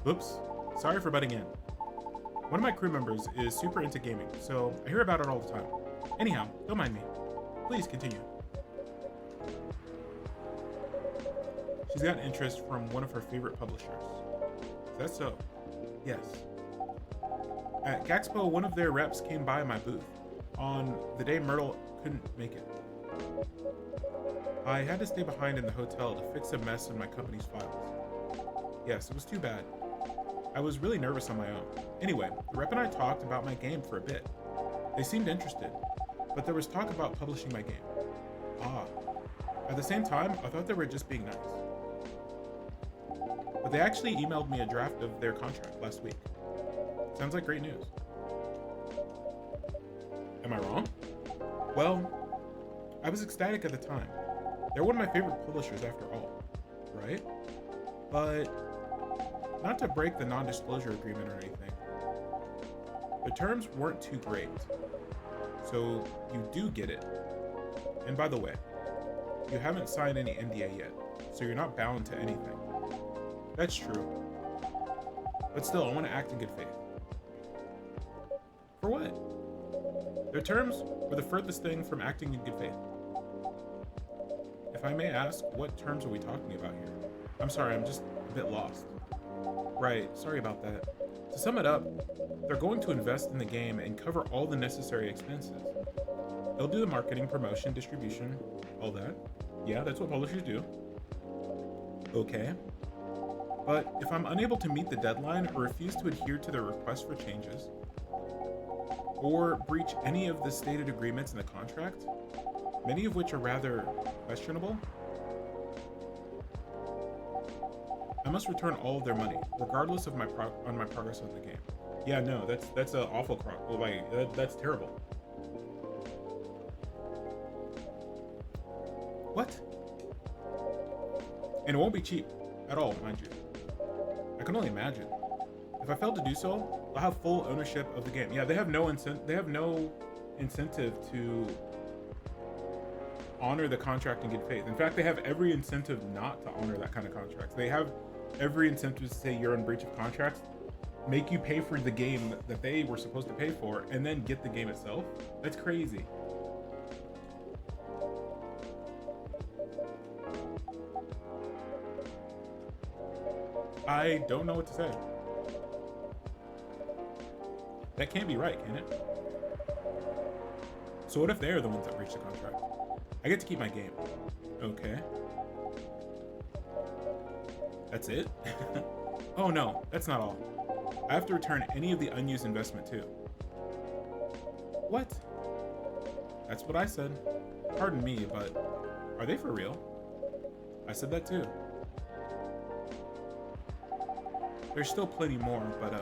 Oops, sorry for butting in. One of my crew members is super into gaming, so I hear about it all the time. Anyhow, don't mind me. Please continue. She's got interest from one of her favorite publishers. Is that so? Yes. At Gaxpo, one of their reps came by my booth on the day Myrtle couldn't make it. I had to stay behind in the hotel to fix a mess in my company's files. Yes, it was too bad. I was really nervous on my own. Anyway, the rep and I talked about my game for a bit. They seemed interested, but there was talk about publishing my game. At the same time, I thought they were just being nice. But they actually emailed me a draft of their contract last week. Sounds like great news. Am I wrong? Well, I was ecstatic at the time. They're one of my favorite publishers after all, right? But not to break the non-disclosure agreement or anything. The terms weren't too great, so you do get it. And by the way, you haven't signed any NDA yet, so you're not bound to anything. That's true. But still, I want to act in good faith. For what? Their terms were the furthest thing from acting in good faith. If I may ask, what terms are we talking about here? I'm sorry, I'm just a bit lost. Right, sorry about that. To sum it up, they're going to invest in the game and cover all the necessary expenses. They'll do the marketing, promotion, distribution, all that. Yeah, that's what publishers do. Okay. But if I'm unable to meet the deadline or refuse to adhere to their request for changes, or breach any of the stated agreements in the contract, many of which are rather questionable, I must return all of their money, regardless of my progress on the game. Yeah, no, that's an awful that's terrible. What? And it won't be cheap at all, mind you. I can only imagine. If I fail to do so, I'll have full ownership of the game. Yeah, they have no incentive to honor the contract in good faith. In fact, they have every incentive not to honor that kind of contract. They have every incentive to say you're in breach of contracts, make you pay for the game that they were supposed to pay for, and then get the game itself. That's crazy. I don't know what to say. That can't be right, can it? So what if they're the ones that breached the contract? I get to keep my game. Okay. That's it? Oh no, that's not all. I have to return any of the unused investment too. What? That's what I said. Pardon me, but are they for real? I said that too. There's still plenty more, but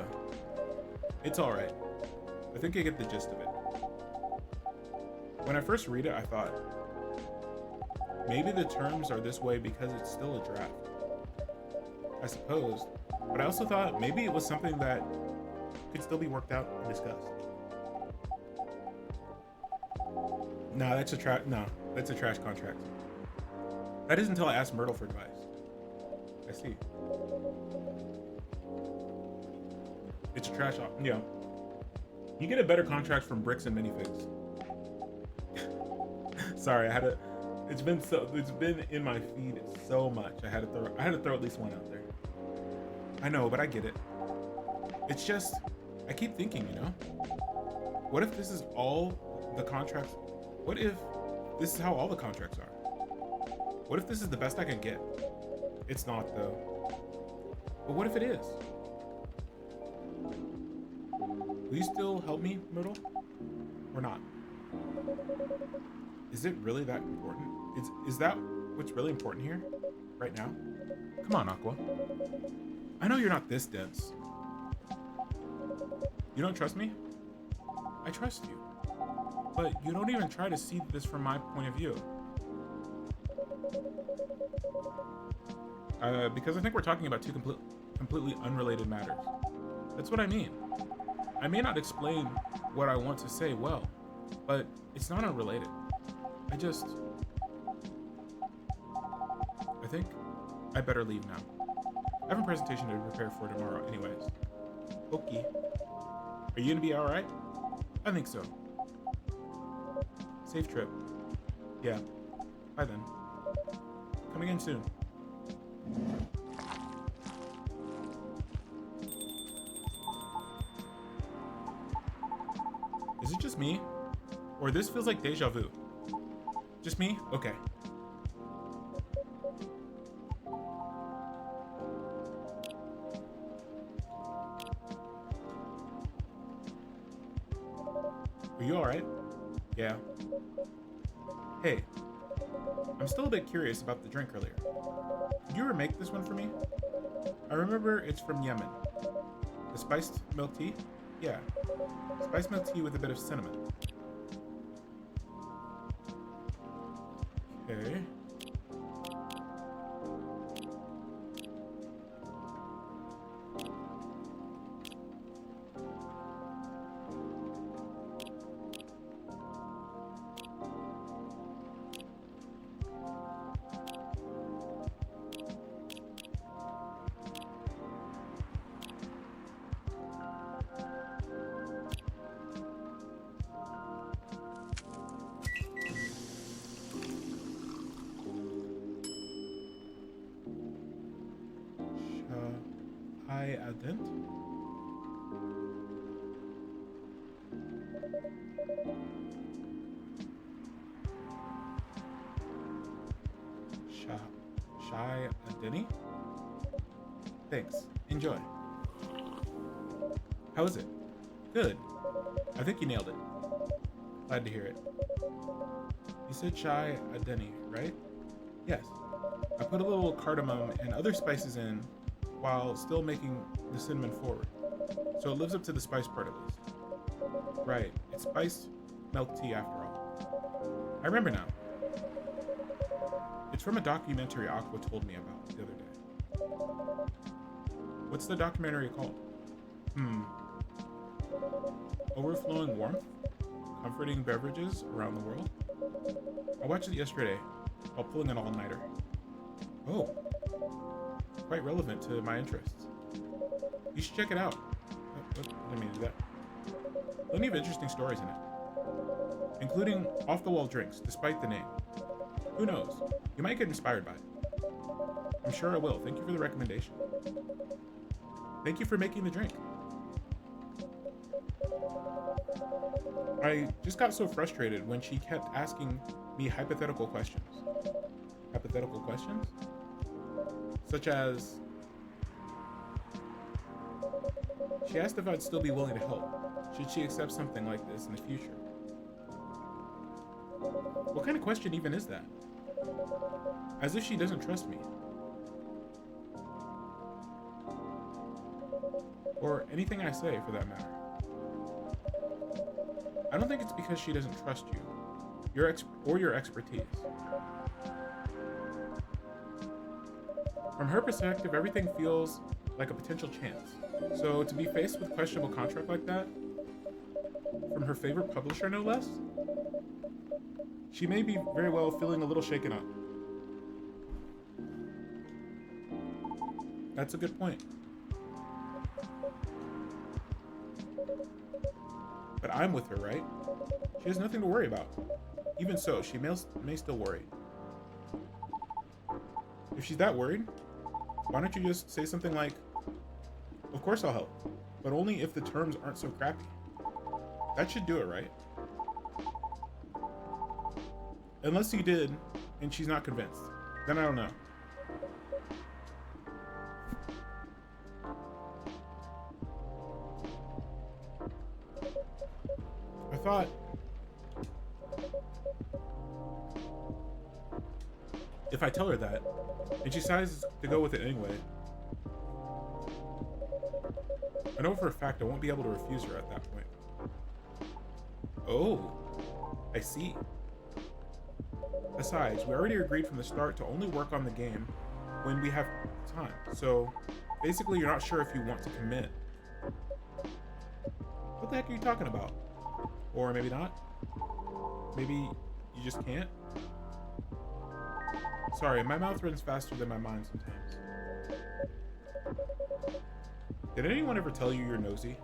it's alright. I think I get the gist of it. When I first read it, I thought, maybe the terms are this way because it's still a draft. I suppose, but I also thought maybe it was something that could still be worked out and discussed. That's a trash contract. That is until I asked Myrtle for advice. I see. It's a trash yeah. You get a better contract from bricks and minifigs. Sorry, it's been in my feed so much. I had to throw at least one out there. I know, but I get it. It's just, I keep thinking, what if this is all the contracts? What if this is how all the contracts are? What if this is the best I can get? It's not, though. But what if it is? Will you still help me, Myrtle? Or not? Is it really that important? Is that what's really important here? Right now? Come on, Aqua. I know you're not this dense. You don't trust me? I trust you. But you don't even try to see this from my point of view. Because I think we're talking about two completely unrelated matters. That's what I mean. I may not explain what I want to say well, but it's not unrelated. I think I better leave now. I have a presentation to prepare for tomorrow anyways. Okay. Are you gonna be alright? I think so. Safe trip. Yeah. Bye then. Come again soon. Is it just me? Or this feels like deja vu? Just me? Okay. Are you alright? Yeah. Hey, I'm still a bit curious about the drink earlier. Did you ever make this one for me? I remember it's from Yemen. The spiced milk tea? Yeah. Spiced milk tea with a bit of cinnamon. Okay. Adent? Shy Adeni? Thanks. Enjoy. How is it? Good. I think you nailed it. Glad to hear it. You said Shy Adeni, right? Yes. I put a little cardamom and other spices in while still making the cinnamon forward. So it lives up to the spice part at least. Right. It's spiced milk tea after all. I remember now. It's from a documentary Aqua told me about the other day. What's the documentary called? Overflowing warmth? Comforting beverages around the world? I watched it yesterday while pulling an all-nighter. Oh. Quite relevant to my interests. You should check it out. I didn't mean to do that. Plenty of interesting stories in it. Including off-the-wall drinks, despite the name. Who knows? You might get inspired by it. I'm sure I will. Thank you for the recommendation. Thank you for making the drink. I just got so frustrated when she kept asking me hypothetical questions. Hypothetical questions? Such as... She asked if I'd still be willing to help, should she accept something like this in the future. What kind of question even is that? As if she doesn't trust me. Or anything I say, for that matter. I don't think it's because she doesn't trust you, your expertise. From her perspective, everything feels like a potential chance. So to be faced with a questionable contract like that, from her favorite publisher no less, she may be very well feeling a little shaken up. That's a good point. But I'm with her, right? She has nothing to worry about. Even so, she may still worry. If she's that worried, why don't you just say something like, of course I'll help, but only if the terms aren't so crappy. That should do it, right? Unless you did, and she's not convinced. Then I don't know. I thought... if I tell her that, and she decides to go with it anyway, I know for a fact I won't be able to refuse her at that point. Oh, I see. Besides, we already agreed from the start to only work on the game when we have time. So, basically you're not sure if you want to commit. What the heck are you talking about? Or maybe not? Maybe you just can't? Sorry, my mouth runs faster than my mind sometimes. Did anyone ever tell you you're nosy?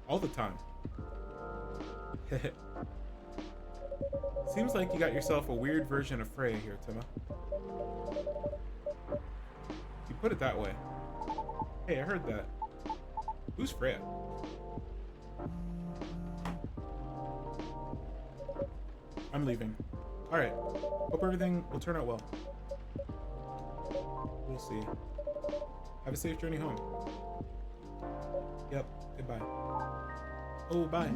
All the time. Seems like you got yourself a weird version of Freya here, Tima. You put it that way. Hey, I heard that. Who's Freya? I'm leaving. Alright. Hope everything will turn out well. We'll see. Have a safe journey home. Yep. Goodbye. Oh, bye.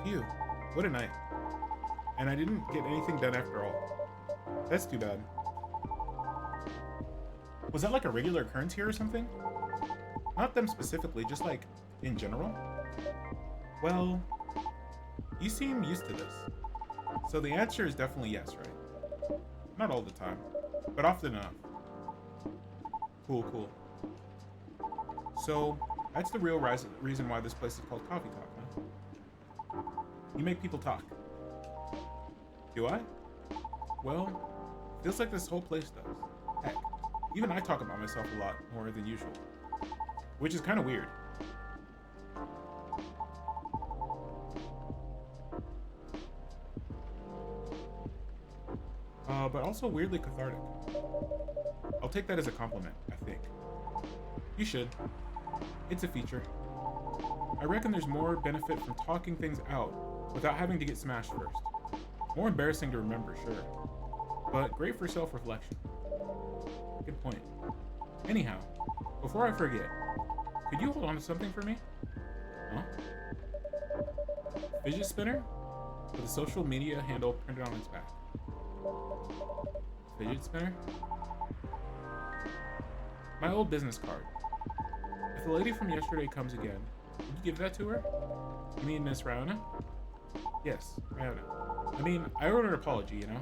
Phew. What a night. And I didn't get anything done after all. That's too bad. Was that like a regular occurrence here or something? Not them specifically, just like in general? Well, you seem used to this. So the answer is definitely yes, right? Not all the time, but often enough. Cool. So, that's the real reason why this place is called Coffee Talk, huh? You make people talk. Do I? Well, feels like this whole place does. Heck, even I talk about myself a lot more than usual. Which is kind of weird. But also weirdly cathartic. I'll take that as a compliment, I think. You should. It's a feature. I reckon there's more benefit from talking things out without having to get smashed first. More embarrassing to remember, sure. But great for self-reflection. Good point. Anyhow, before I forget, could you hold on to something for me? Huh? Fidget spinner? With a social media handle printed on its back. Fidget spinner? My old business card. If the lady from yesterday comes again, would you give that to her? You mean Miss Riona? Yes, Riona. I mean, I wrote her an apology, you know?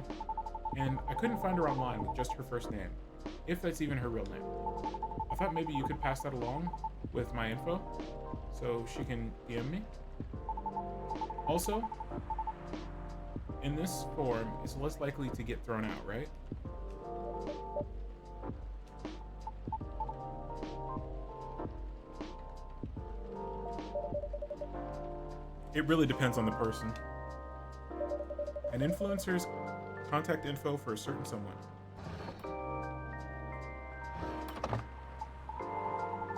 And I couldn't find her online with just her first name, if that's even her real name. I thought maybe you could pass that along with my info, so she can DM me. Also, in this form, it's less likely to get thrown out, right? It really depends on the person. An influencer's contact info for a certain someone.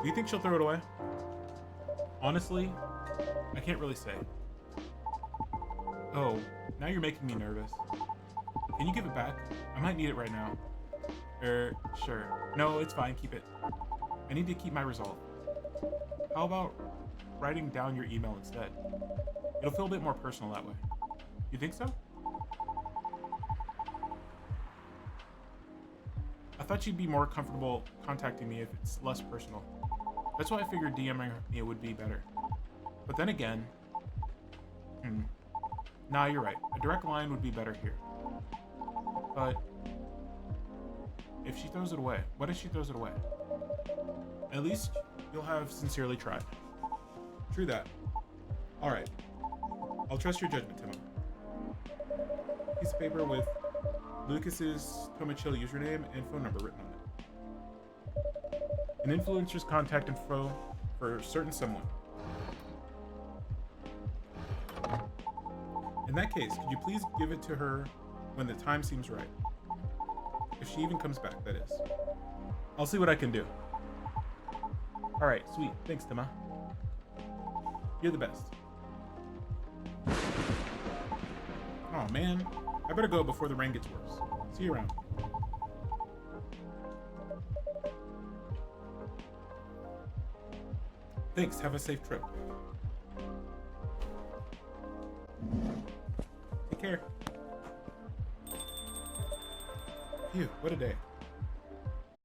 Do you think she'll throw it away? Honestly, I can't really say. Oh, now you're making me nervous. Can you give it back? I might need it right now. Sure. No, it's fine, keep it. I need to keep my resolve. How about writing down your email instead? It'll feel a bit more personal that way. You think so? I thought you'd be more comfortable contacting me if it's less personal. That's why I figured DMing me would be better. But then again, nah, you're right. A direct line would be better here. But if she throws it away, what if she throws it away? At least you'll have sincerely tried. True that. All right. I'll trust your judgment, Timo. Piece of paper with Lucas's Tomachill username and phone number written on it. An influencer's contact info for a certain someone. In that case, could you please give it to her when the time seems right? If she even comes back, that is. I'll see what I can do. All right, sweet. Thanks, Tima. You're the best. Oh man, I better go before the rain gets worse. See you around. Thanks, have a safe trip. Take care. Phew, what a day.